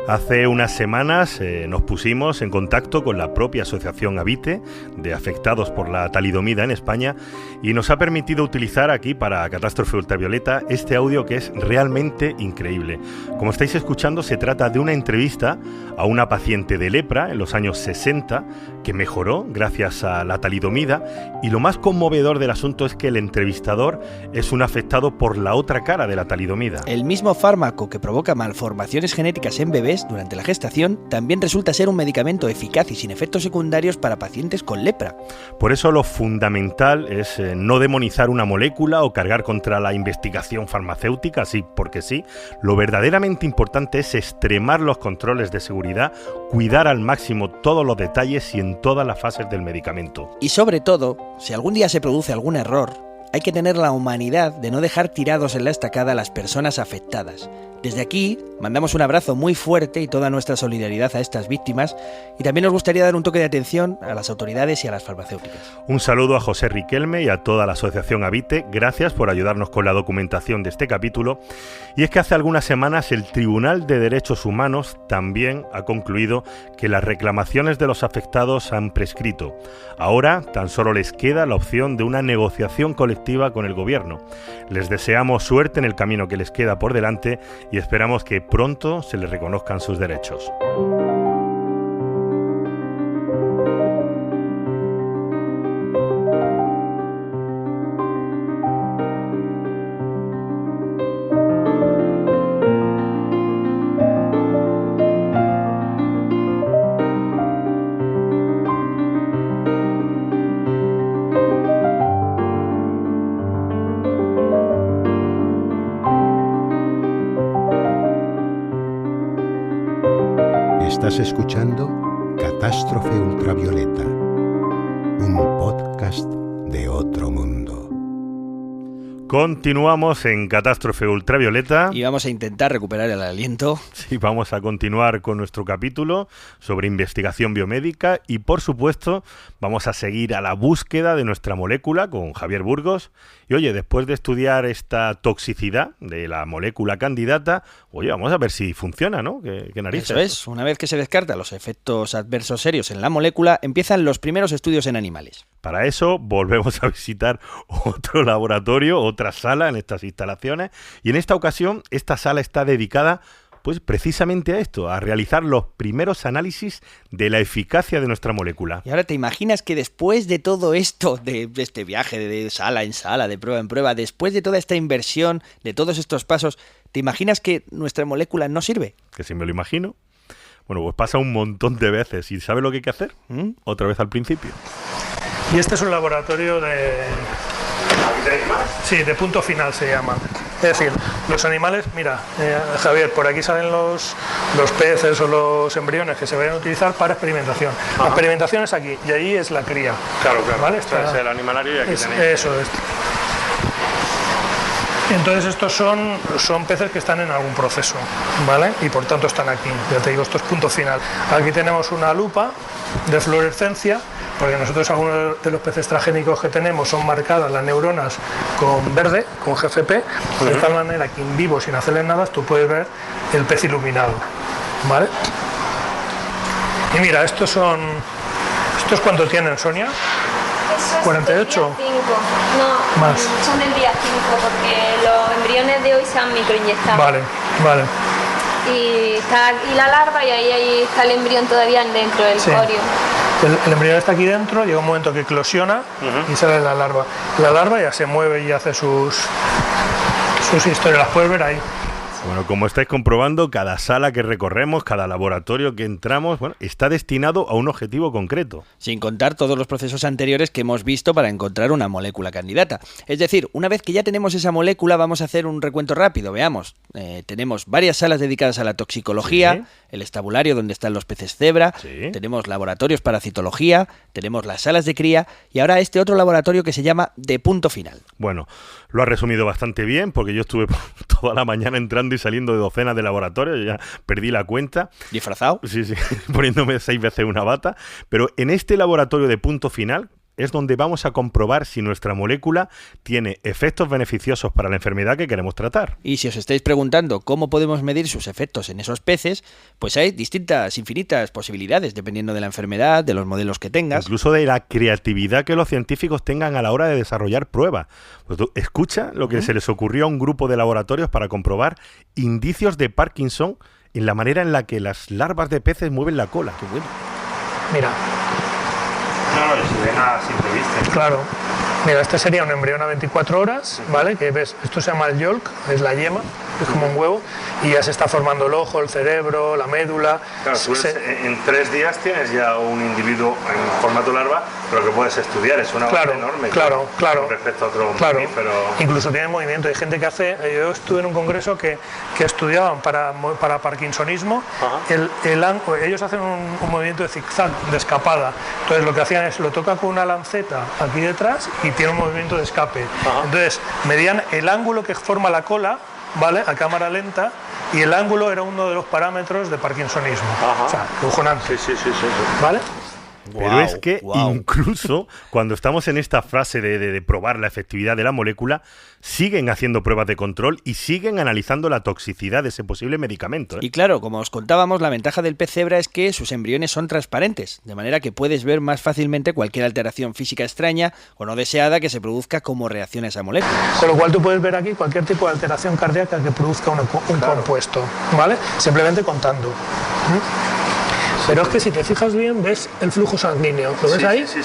Speaker 2: Hace unas semanas nos pusimos en contacto con la propia asociación Habite de afectados por la talidomida en España y nos ha permitido utilizar aquí para Catástrofe Ultravioleta este audio que es realmente increíble. Como estáis escuchando, se trata de una entrevista a una paciente de lepra en los años 60 que mejoró gracias a la talidomida, y lo más conmovedor del asunto es que el entrevistador es un afectado por la otra cara de la talidomida.
Speaker 4: El mismo fármaco que provoca malformaciones genéticas en bebés durante la gestación también resulta ser un medicamento eficaz y sin efectos secundarios para pacientes con lepra.
Speaker 2: Por eso lo fundamental es no demonizar una molécula o cargar contra la investigación farmacéutica, así porque sí. Lo verdaderamente importante es extremar los controles de seguridad, cuidar al máximo todos los detalles y en todas las fases del medicamento.
Speaker 4: Y sobre todo, si algún día se produce algún error, hay que tener la humanidad de no dejar tirados en la estacada a las personas afectadas. Desde aquí, mandamos un abrazo muy fuerte y toda nuestra solidaridad a estas víctimas, y también nos gustaría dar un toque de atención a las autoridades y a las farmacéuticas.
Speaker 2: Un saludo a José Riquelme y a toda la asociación Habite. Gracias por ayudarnos con la documentación de este capítulo. Y es que hace algunas semanas el Tribunal de Derechos Humanos también ha concluido que las reclamaciones de los afectados han prescrito. Ahora tan solo les queda la opción de una negociación colectiva con el gobierno. Les deseamos suerte en el camino que les queda por delante y esperamos que pronto se les reconozcan sus derechos.
Speaker 17: Estás escuchando Catástrofe Ultravioleta, un podcast de otro mundo.
Speaker 2: Continuamos en Catástrofe Ultravioleta.
Speaker 4: Y vamos a intentar recuperar el aliento.
Speaker 2: Sí, vamos a continuar con nuestro capítulo sobre investigación biomédica y, por supuesto, vamos a seguir a la búsqueda de nuestra molécula con Javier Burgos. Y, oye, después de estudiar esta toxicidad de la molécula candidata, oye, vamos a ver si funciona, ¿no? ¿Qué narices?
Speaker 4: Eso es. Una vez que se descartan los efectos adversos serios en la molécula, empiezan los primeros estudios en animales.
Speaker 2: Para eso volvemos a visitar otro laboratorio, otra sala en estas instalaciones, y en esta ocasión esta sala está dedicada pues precisamente a esto, a realizar los primeros análisis de la eficacia de nuestra molécula.
Speaker 4: Y ahora te imaginas que después de todo esto, de este viaje de sala en sala, de prueba en prueba, después de toda esta inversión, de todos estos pasos, ¿te imaginas que nuestra molécula no sirve?
Speaker 2: Que si me lo imagino. Bueno, pues pasa un montón de veces. ¿Y sabes lo que hay que hacer? Otra vez al principio.
Speaker 1: Y este es un laboratorio de punto final se llama. Es decir, los animales, mira, Javier, por aquí salen los peces o los embriones que se vayan a utilizar para experimentación. Ajá. La experimentación es aquí y ahí es la cría.
Speaker 6: Claro.
Speaker 1: ¿Vale?
Speaker 6: Esto es el animalario y aquí tenéis.
Speaker 1: Eso es. Entonces estos son peces que están en algún proceso, ¿vale? Y por tanto están aquí. Ya te digo, esto es punto final. Aquí tenemos una lupa de fluorescencia, porque nosotros algunos de los peces transgénicos que tenemos son marcadas las neuronas con verde, con GFP, de tal manera que en vivo, sin hacerle nada, tú puedes ver el pez iluminado, ¿vale? Y mira, ¿estos cuánto tienen, Sonia? 48.
Speaker 18: 5. No,
Speaker 1: más.
Speaker 18: Son del día 5 porque los embriones de hoy se han microinyectado.
Speaker 1: Vale.
Speaker 18: Y la larva, y ahí está el embrión todavía dentro del corio.
Speaker 1: El embrión está aquí dentro, llega un momento que eclosiona y sale la larva. La larva ya se mueve y hace sus historias, las puedes ver ahí.
Speaker 2: Bueno, como estáis comprobando, cada sala que recorremos, cada laboratorio que entramos, bueno, está destinado a un objetivo concreto.
Speaker 4: Sin contar todos los procesos anteriores que hemos visto para encontrar una molécula candidata. Es decir, una vez que ya tenemos esa molécula, vamos a hacer un recuento rápido. Veamos, tenemos varias salas dedicadas a la toxicología, ¿sí? El estabulario donde están los peces cebra, ¿sí? Tenemos laboratorios para citología, tenemos las salas de cría y ahora este otro laboratorio que se llama de punto final.
Speaker 2: Bueno, lo has resumido bastante bien porque yo estuve toda la mañana entrando y saliendo de docenas de laboratorios, ya perdí la cuenta.
Speaker 4: ¿Disfrazado?
Speaker 2: Sí, poniéndome 6 veces una bata. Pero en este laboratorio de punto final, es donde vamos a comprobar si nuestra molécula tiene efectos beneficiosos para la enfermedad que queremos tratar.
Speaker 4: Y si os estáis preguntando cómo podemos medir sus efectos en esos peces, pues hay distintas, infinitas posibilidades, dependiendo de la enfermedad, de los modelos que tengas.
Speaker 2: Incluso de la creatividad que los científicos tengan a la hora de desarrollar pruebas. Pues tú escucha lo que se les ocurrió a un grupo de laboratorios para comprobar indicios de Parkinson en la manera en la que las larvas de peces mueven la cola.
Speaker 4: Qué bueno.
Speaker 1: Mira.
Speaker 6: No, se ven a simple vista.
Speaker 1: Claro. Mira, este sería un embrión a 24 horas, ¿vale? Que ves, esto se llama el yolk, es la yema, es como un huevo, y ya se está formando el ojo, el cerebro, la médula.
Speaker 6: Claro, tú en 3 días tienes ya un individuo en formato larva, pero que puedes estudiar, es una base enorme.
Speaker 1: Claro.
Speaker 6: Con respecto a otro mamífero.
Speaker 1: Incluso tiene movimiento, hay gente que hace, yo estuve en un congreso que estudiaban para parkinsonismo, ellos hacen un movimiento de zigzag, de escapada, entonces lo que hacían es, lo toca con una lanceta aquí detrás y tiene un movimiento de escape. Entonces, medían el ángulo que forma la cola, ¿vale?, a cámara lenta, y el ángulo era uno de los parámetros de parkinsonismo. O sea, acojonante.
Speaker 6: Sí.
Speaker 1: ¿Vale?
Speaker 2: Pero es que incluso cuando estamos en esta fase de probar la efectividad de la molécula, siguen haciendo pruebas de control y siguen analizando la toxicidad de ese posible medicamento.
Speaker 4: Y claro, como os contábamos, la ventaja del pez cebra es que sus embriones son transparentes, de manera que puedes ver más fácilmente cualquier alteración física extraña o no deseada que se produzca como reacción a esa molécula.
Speaker 1: Con lo cual tú puedes ver aquí cualquier tipo de alteración cardíaca que produzca un compuesto, ¿vale? Simplemente contando. Pero es que si te fijas bien, ves el flujo sanguíneo. ¿Lo ves ahí?
Speaker 6: Sí.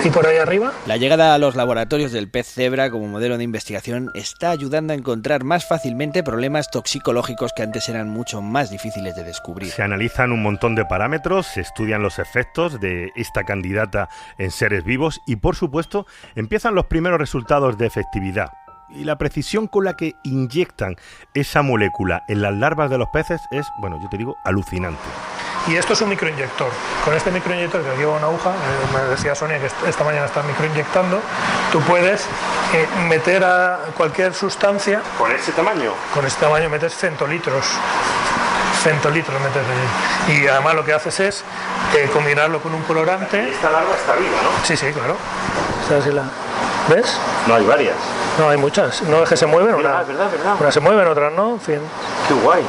Speaker 1: ¿Y por ahí arriba?
Speaker 4: La llegada a los laboratorios del pez cebra como modelo de investigación está ayudando a encontrar más fácilmente problemas toxicológicos que antes eran mucho más difíciles de descubrir.
Speaker 2: Se analizan un montón de parámetros, se estudian los efectos de esta candidata en seres vivos y, por supuesto, empiezan los primeros resultados de efectividad. Y la precisión con la que inyectan esa molécula en las larvas de los peces es, bueno, yo te digo, alucinante.
Speaker 1: Y esto es un microinyector. Con este microinyector que lleva una aguja, me decía Sonia que esta mañana está microinyectando, tú puedes meter a cualquier sustancia.
Speaker 6: ¿Con ese tamaño?
Speaker 1: Con este tamaño metes centolitros metes allí. Y además lo que haces es combinarlo con un colorante.
Speaker 6: Esta larva está viva, ¿no?
Speaker 1: Sí, claro. ¿Ves?
Speaker 6: No, hay varias.
Speaker 1: No, hay muchas. No es que se mueven,
Speaker 6: Mira, verdad.
Speaker 1: unas se mueven, otras no, en fin.
Speaker 6: Qué guay.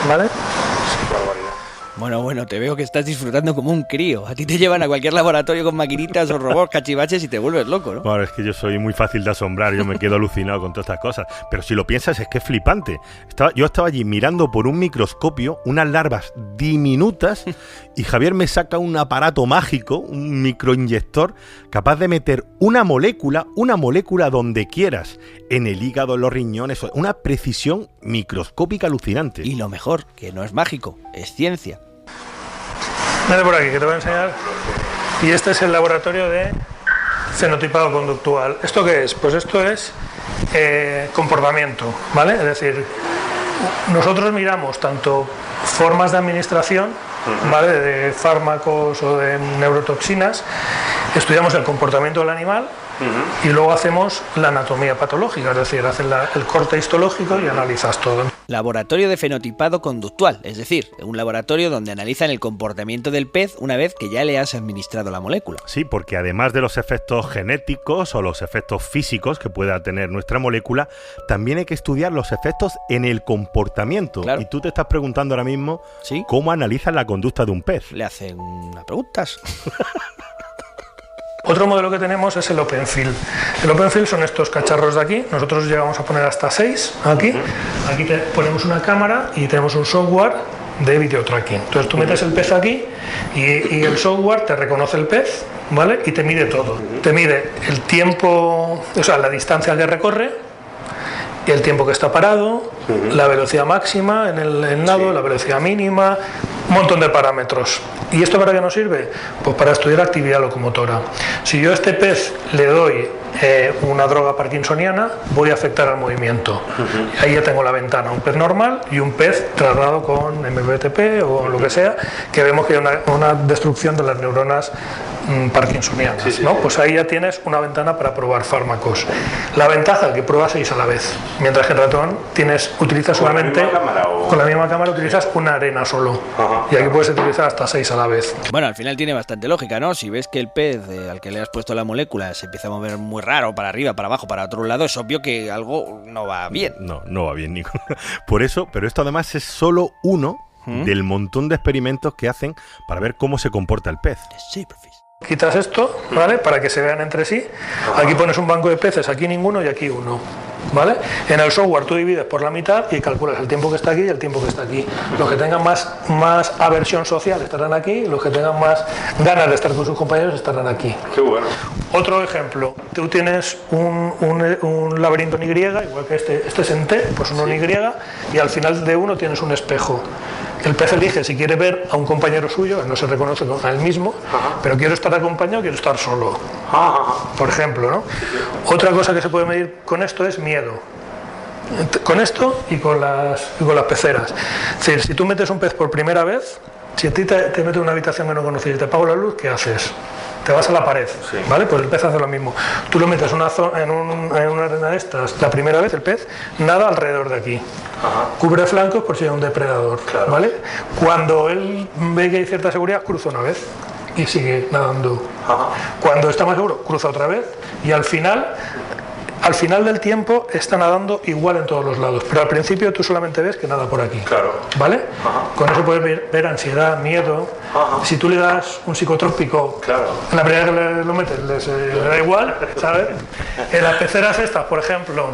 Speaker 1: ¿Vale?
Speaker 4: Bueno, te veo que estás disfrutando como un crío. A ti te llevan a cualquier laboratorio con maquinitas o robots, cachivaches y te vuelves loco, ¿no?
Speaker 2: Bueno, es que yo soy muy fácil de asombrar, yo me quedo alucinado con todas estas cosas. Pero si lo piensas es que es flipante. Yo estaba allí mirando por un microscopio unas larvas diminutas y Javier me saca un aparato mágico, un microinyector, capaz de meter una molécula donde quieras, en el hígado, en los riñones, una precisión microscópica alucinante.
Speaker 4: Y lo mejor, que no es mágico, es ciencia.
Speaker 1: Vete por aquí, que te voy a enseñar. Y este es el laboratorio de fenotipado conductual. ¿Esto qué es? Pues esto es comportamiento, ¿vale? Es decir, nosotros miramos tanto formas de administración, ¿vale?, de fármacos o de neurotoxinas, estudiamos el comportamiento del animal y luego hacemos la anatomía patológica, es decir, haces el corte histológico y analizas todo.
Speaker 4: Laboratorio de fenotipado conductual, es decir, un laboratorio donde analizan el comportamiento del pez una vez que ya le has administrado la molécula.
Speaker 2: Sí, porque además de los efectos genéticos o los efectos físicos que pueda tener nuestra molécula, también hay que estudiar los efectos en el comportamiento. Claro. Y tú te estás preguntando ahora mismo, ¿sí?, ¿cómo analizan la conducta de un pez?
Speaker 4: Le hacen unas preguntas.
Speaker 1: Otro modelo que tenemos es el OpenField. El OpenField son estos cacharros de aquí. Nosotros llegamos a poner hasta 6 aquí. Aquí ponemos una cámara y tenemos un software de video tracking. Entonces tú metes el pez aquí y el software te reconoce el pez, ¿vale?, y te mide todo. Te mide el tiempo, o sea, la distancia que recorre, el tiempo que está parado, la velocidad máxima en el nado, la velocidad mínima, un montón de parámetros. ¿Y esto para qué nos sirve? Pues para estudiar actividad locomotora. Si yo a este pez le doy una droga parkinsoniana, voy a afectar al movimiento. Ahí ya tengo la ventana, un pez normal y un pez tratado con MBTP o lo que sea, que vemos que hay una destrucción de las neuronas parkinsonianas, ¿no? Pues ahí ya tienes una ventana para probar fármacos. La ventaja que pruebas 6 a la vez, mientras que en ratón utilizas solamente con la misma cámara utilizas una arena solo. Y aquí puedes utilizar hasta 6 a la vez.
Speaker 4: Bueno, al final tiene bastante lógica, ¿no? Si ves que el pez al que le has puesto la molécula se empieza a mover muy raro, para arriba, para abajo, para otro lado, es obvio que algo no va bien.
Speaker 2: No va bien, Nico. Por eso, pero esto además es solo uno del montón de experimentos que hacen para ver cómo se comporta el pez.
Speaker 4: Sí, profe.
Speaker 1: Quitas esto, ¿vale? Para que se vean entre sí. Aquí pones un banco de peces, aquí ninguno y aquí uno, ¿vale? En el software tú divides por la mitad y calculas el tiempo que está aquí y el tiempo que está aquí. Los que tengan más aversión social estarán aquí, los que tengan más ganas de estar con sus compañeros estarán aquí.
Speaker 6: Qué bueno.
Speaker 1: Otro ejemplo, tú tienes un laberinto en Y, igual que este es en T, pues uno en Y, y al final de uno tienes un espejo. El pez elige si quiere ver a un compañero suyo, no se reconoce con él mismo, pero quiero estar acompañado, quiero estar solo, por ejemplo, ¿no? Otra cosa que se puede medir con esto es miedo. Con esto y con las peceras. Es decir, si tú metes un pez por primera vez, si a ti te metes en una habitación que no conoces y te apago la luz, ¿qué haces? Te vas a la pared, ¿vale? Pues el pez hace lo mismo. Tú lo metes en una arena de estas, la primera vez el pez nada alrededor de aquí. Cubre flancos por si hay un depredador, ¿vale? Cuando él ve que hay cierta seguridad, cruza una vez y sigue nadando. Cuando está más seguro, cruza otra vez y al final del tiempo está nadando igual en todos los lados, pero al principio tú solamente ves que nada por aquí, ¿vale? Con eso puedes ver ansiedad, miedo. Si tú le das un psicotrópico, en la primera que lo metes le da igual, ¿sabes? En las peceras estas, por ejemplo,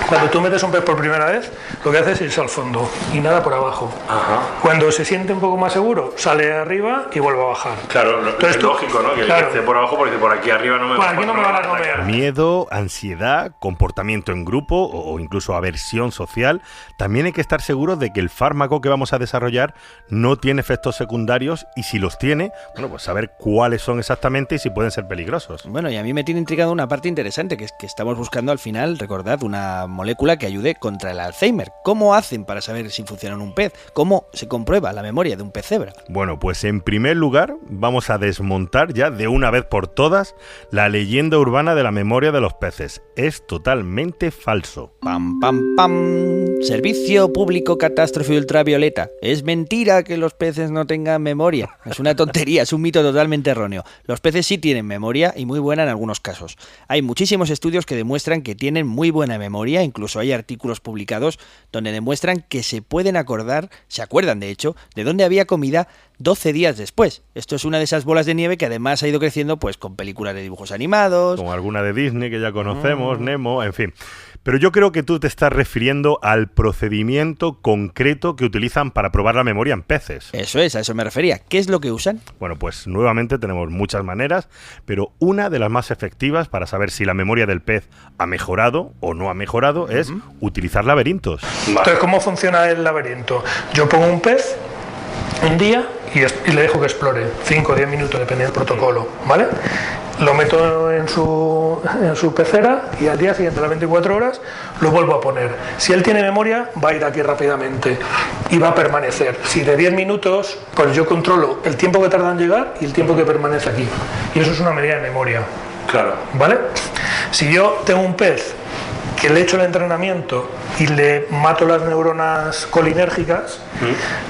Speaker 1: cuando tú metes un pez por primera vez, lo que hace es irse al fondo y nada por abajo. Cuando se siente un poco más seguro, sale arriba y vuelve a bajar.
Speaker 6: Claro, entonces, es lógico, ¿no? Que esté por abajo porque por aquí arriba no me
Speaker 2: van a comer. Miedo, ansiedad, comportamiento en grupo o incluso aversión social. También hay que estar seguros de que el fármaco que vamos a desarrollar no tiene efectos secundarios y si los tiene, bueno, pues saber cuáles son exactamente y si pueden ser peligrosos.
Speaker 4: Bueno, y a mí me tiene intrigado una parte interesante, que es que estamos buscando al final, recordad, una molécula que ayude contra el Alzheimer. ¿Cómo hacen para saber si funciona en un pez? ¿Cómo se comprueba la memoria de un pez cebra?
Speaker 2: Bueno, pues en primer lugar vamos a desmontar ya de una vez por todas la leyenda urbana de la memoria de los peces. Es totalmente falso.
Speaker 4: Pam, pam, pam. Servicio público catástrofe ultravioleta. Es mentira que los peces no tengan memoria. Es una tontería, es un mito totalmente erróneo. Los peces sí tienen memoria y muy buena en algunos casos. Hay muchísimos estudios que demuestran que tienen muy buena memoria, incluso hay artículos publicados donde demuestran que se acuerdan de hecho, de dónde había comida 12 días después. Esto es una de esas bolas de nieve que además ha ido creciendo pues con películas de dibujos animados.
Speaker 2: Como alguna de Disney que ya conocemos, Nemo, en fin. Pero yo creo que tú te estás refiriendo al procedimiento concreto que utilizan para probar la memoria en peces.
Speaker 4: Eso es, a eso me refería. ¿Qué es lo que usan?
Speaker 2: Bueno, pues nuevamente tenemos muchas maneras, pero una de las más efectivas para saber si la memoria del pez ha mejorado o no ha mejorado es utilizar laberintos.
Speaker 1: Entonces, ¿cómo funciona el laberinto? Yo pongo un pez un día y le dejo que explore 5 o 10 minutos, depende del protocolo, ¿vale? Lo meto en su pecera y al día siguiente, a las 24 horas, lo vuelvo a poner. Si él tiene memoria, va a ir aquí rápidamente y va a permanecer. Si de 10 minutos, pues yo controlo el tiempo que tarda en llegar y el tiempo que permanece aquí. Y eso es una medida de memoria.
Speaker 6: Claro.
Speaker 1: ¿Vale? Si yo tengo un pez que le echo el entrenamiento y le mato las neuronas colinérgicas,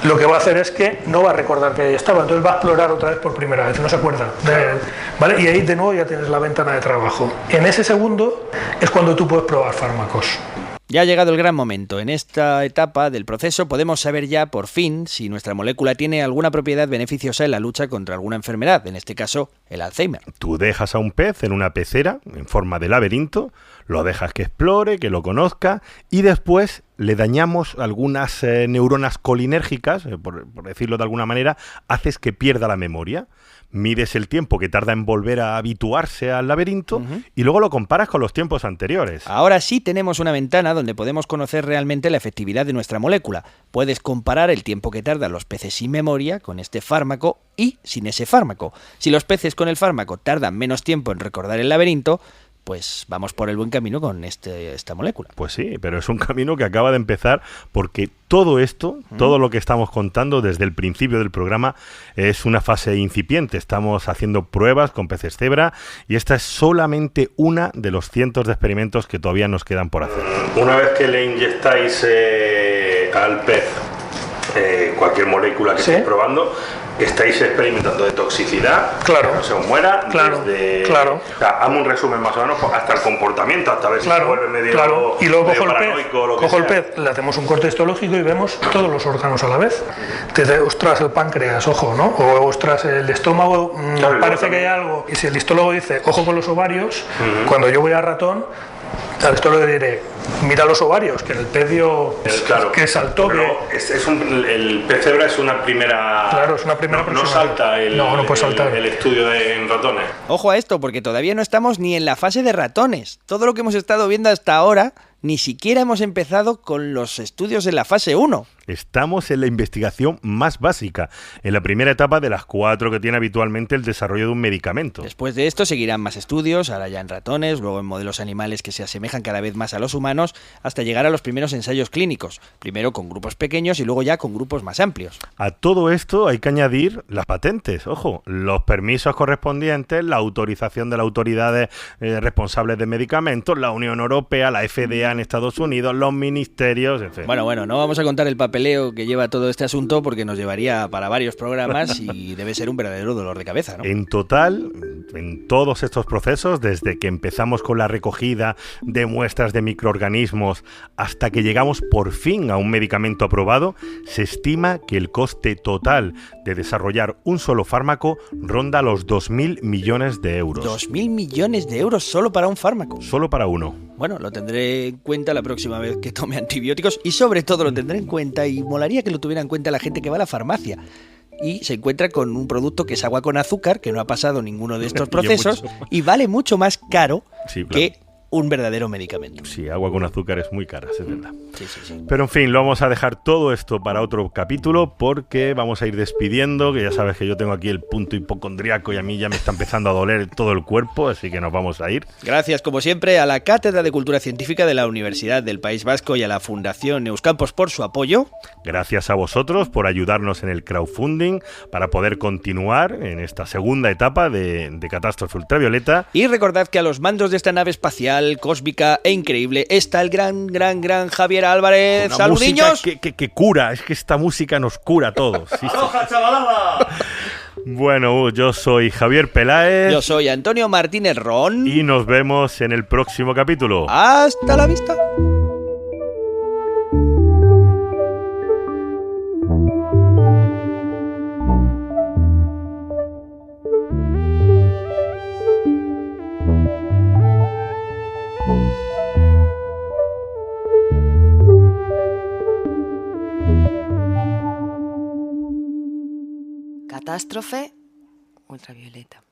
Speaker 1: lo que va a hacer es que no va a recordar que ahí estaba, entonces va a explorar otra vez por primera vez, no se acuerda de él, ¿vale? Y ahí de nuevo ya tienes la ventana de trabajo. En ese segundo es cuando tú puedes probar fármacos.
Speaker 4: Ya ha llegado el gran momento. En esta etapa del proceso podemos saber ya, por fin, si nuestra molécula tiene alguna propiedad beneficiosa en la lucha contra alguna enfermedad, en este caso, el Alzheimer.
Speaker 2: Tú dejas a un pez en una pecera, en forma de laberinto, lo dejas que explore, que lo conozca, y después le dañamos algunas neuronas colinérgicas, por decirlo de alguna manera, haces que pierda la memoria. Mides el tiempo que tarda en volver a habituarse al laberinto y luego lo comparas con los tiempos anteriores.
Speaker 4: Ahora sí tenemos una ventana donde podemos conocer realmente la efectividad de nuestra molécula. Puedes comparar el tiempo que tardan los peces sin memoria con este fármaco y sin ese fármaco. Si los peces con el fármaco tardan menos tiempo en recordar el laberinto, pues vamos por el buen camino con esta molécula.
Speaker 2: Pues sí, pero es un camino que acaba de empezar porque todo esto, todo lo que estamos contando desde el principio del programa es una fase incipiente. Estamos haciendo pruebas con peces cebra y esta es solamente una de los cientos de experimentos que todavía nos quedan por hacer.
Speaker 6: Una vez que le inyectáis al pez cualquier molécula que estéis probando, estáis experimentando de toxicidad, que no se os muera, o sea, hazme un resumen más o menos hasta el comportamiento, hasta ver si se vuelve medio,
Speaker 1: y luego
Speaker 6: medio
Speaker 1: cojo el pez, le hacemos un corte histológico y vemos todos los órganos a la vez. Te dice, ostras, el páncreas, ojo, ¿no? O ostras, el estómago, parece que hay algo. Y si el histólogo dice, ojo con los ovarios, cuando yo voy a ratón, al histólogo le diré, mira los ovarios, que en el pez que saltó.
Speaker 6: El pez cebra es una primera.
Speaker 1: Claro, es una primera
Speaker 6: no salta
Speaker 1: no puede saltar
Speaker 6: el estudio en ratones.
Speaker 4: Ojo a esto, porque todavía no estamos ni en la fase de ratones. Todo lo que hemos estado viendo hasta ahora, ni siquiera hemos empezado con los estudios en la fase 1.
Speaker 2: Estamos en la investigación más básica, en la primera etapa de las 4 que tiene habitualmente el desarrollo de un medicamento.
Speaker 4: Después de esto seguirán más estudios, ahora ya en ratones, luego en modelos animales que se asemejan cada vez más a los humanos, hasta llegar a los primeros ensayos clínicos, primero con grupos pequeños y luego ya con grupos más amplios.
Speaker 2: A todo esto hay que añadir las patentes, ojo, los permisos correspondientes, la autorización de las autoridades responsables de medicamentos, la Unión Europea, la FDA en Estados Unidos, los ministerios, etc.
Speaker 4: Bueno, no vamos a contar el papeleo que lleva todo este asunto porque nos llevaría para varios programas y debe ser un verdadero dolor de cabeza, ¿no?
Speaker 2: En total, en todos estos procesos, desde que empezamos con la recogida de muestras de microorganismos hasta que llegamos por fin a un medicamento aprobado, se estima que el coste total de desarrollar un solo fármaco ronda los 2.000 millones de euros.
Speaker 4: 2.000 millones de euros solo para un fármaco.
Speaker 2: Solo para uno.
Speaker 4: Bueno, lo tendré en cuenta la próxima vez que tome antibióticos y sobre todo lo tendré en cuenta y molaría que lo tuviera en cuenta la gente que va a la farmacia y se encuentra con un producto que es agua con azúcar, que no ha pasado ninguno de estos procesos y vale mucho más caro que un verdadero medicamento.
Speaker 2: Sí, agua con azúcar es muy cara, es verdad.
Speaker 4: Sí.
Speaker 2: Pero en fin, lo vamos a dejar todo esto para otro capítulo porque vamos a ir despidiendo, que ya sabes que yo tengo aquí el punto hipocondriaco y a mí ya me está empezando a doler todo el cuerpo, así que nos vamos a ir.
Speaker 4: Gracias, como siempre, a la Cátedra de Cultura Científica de la Universidad del País Vasco y a la Fundación Euskampos por su apoyo.
Speaker 2: Gracias a vosotros por ayudarnos en el crowdfunding para poder continuar en esta segunda etapa de Catástrofe Ultravioleta.
Speaker 4: Y recordad que a los mandos de esta nave espacial cósmica e increíble está el gran Javier Álvarez.
Speaker 2: Una
Speaker 4: ¡Saludiños!
Speaker 2: que cura, es que esta música nos cura a todos. Sí.
Speaker 4: ¡Aloha, chavalada!
Speaker 2: Bueno, yo soy Javier Peláez.
Speaker 4: Yo soy Antonio Martínez Ron.
Speaker 2: Y nos vemos en el próximo capítulo.
Speaker 4: ¡Hasta la vista!
Speaker 9: Catástrofe ultravioleta.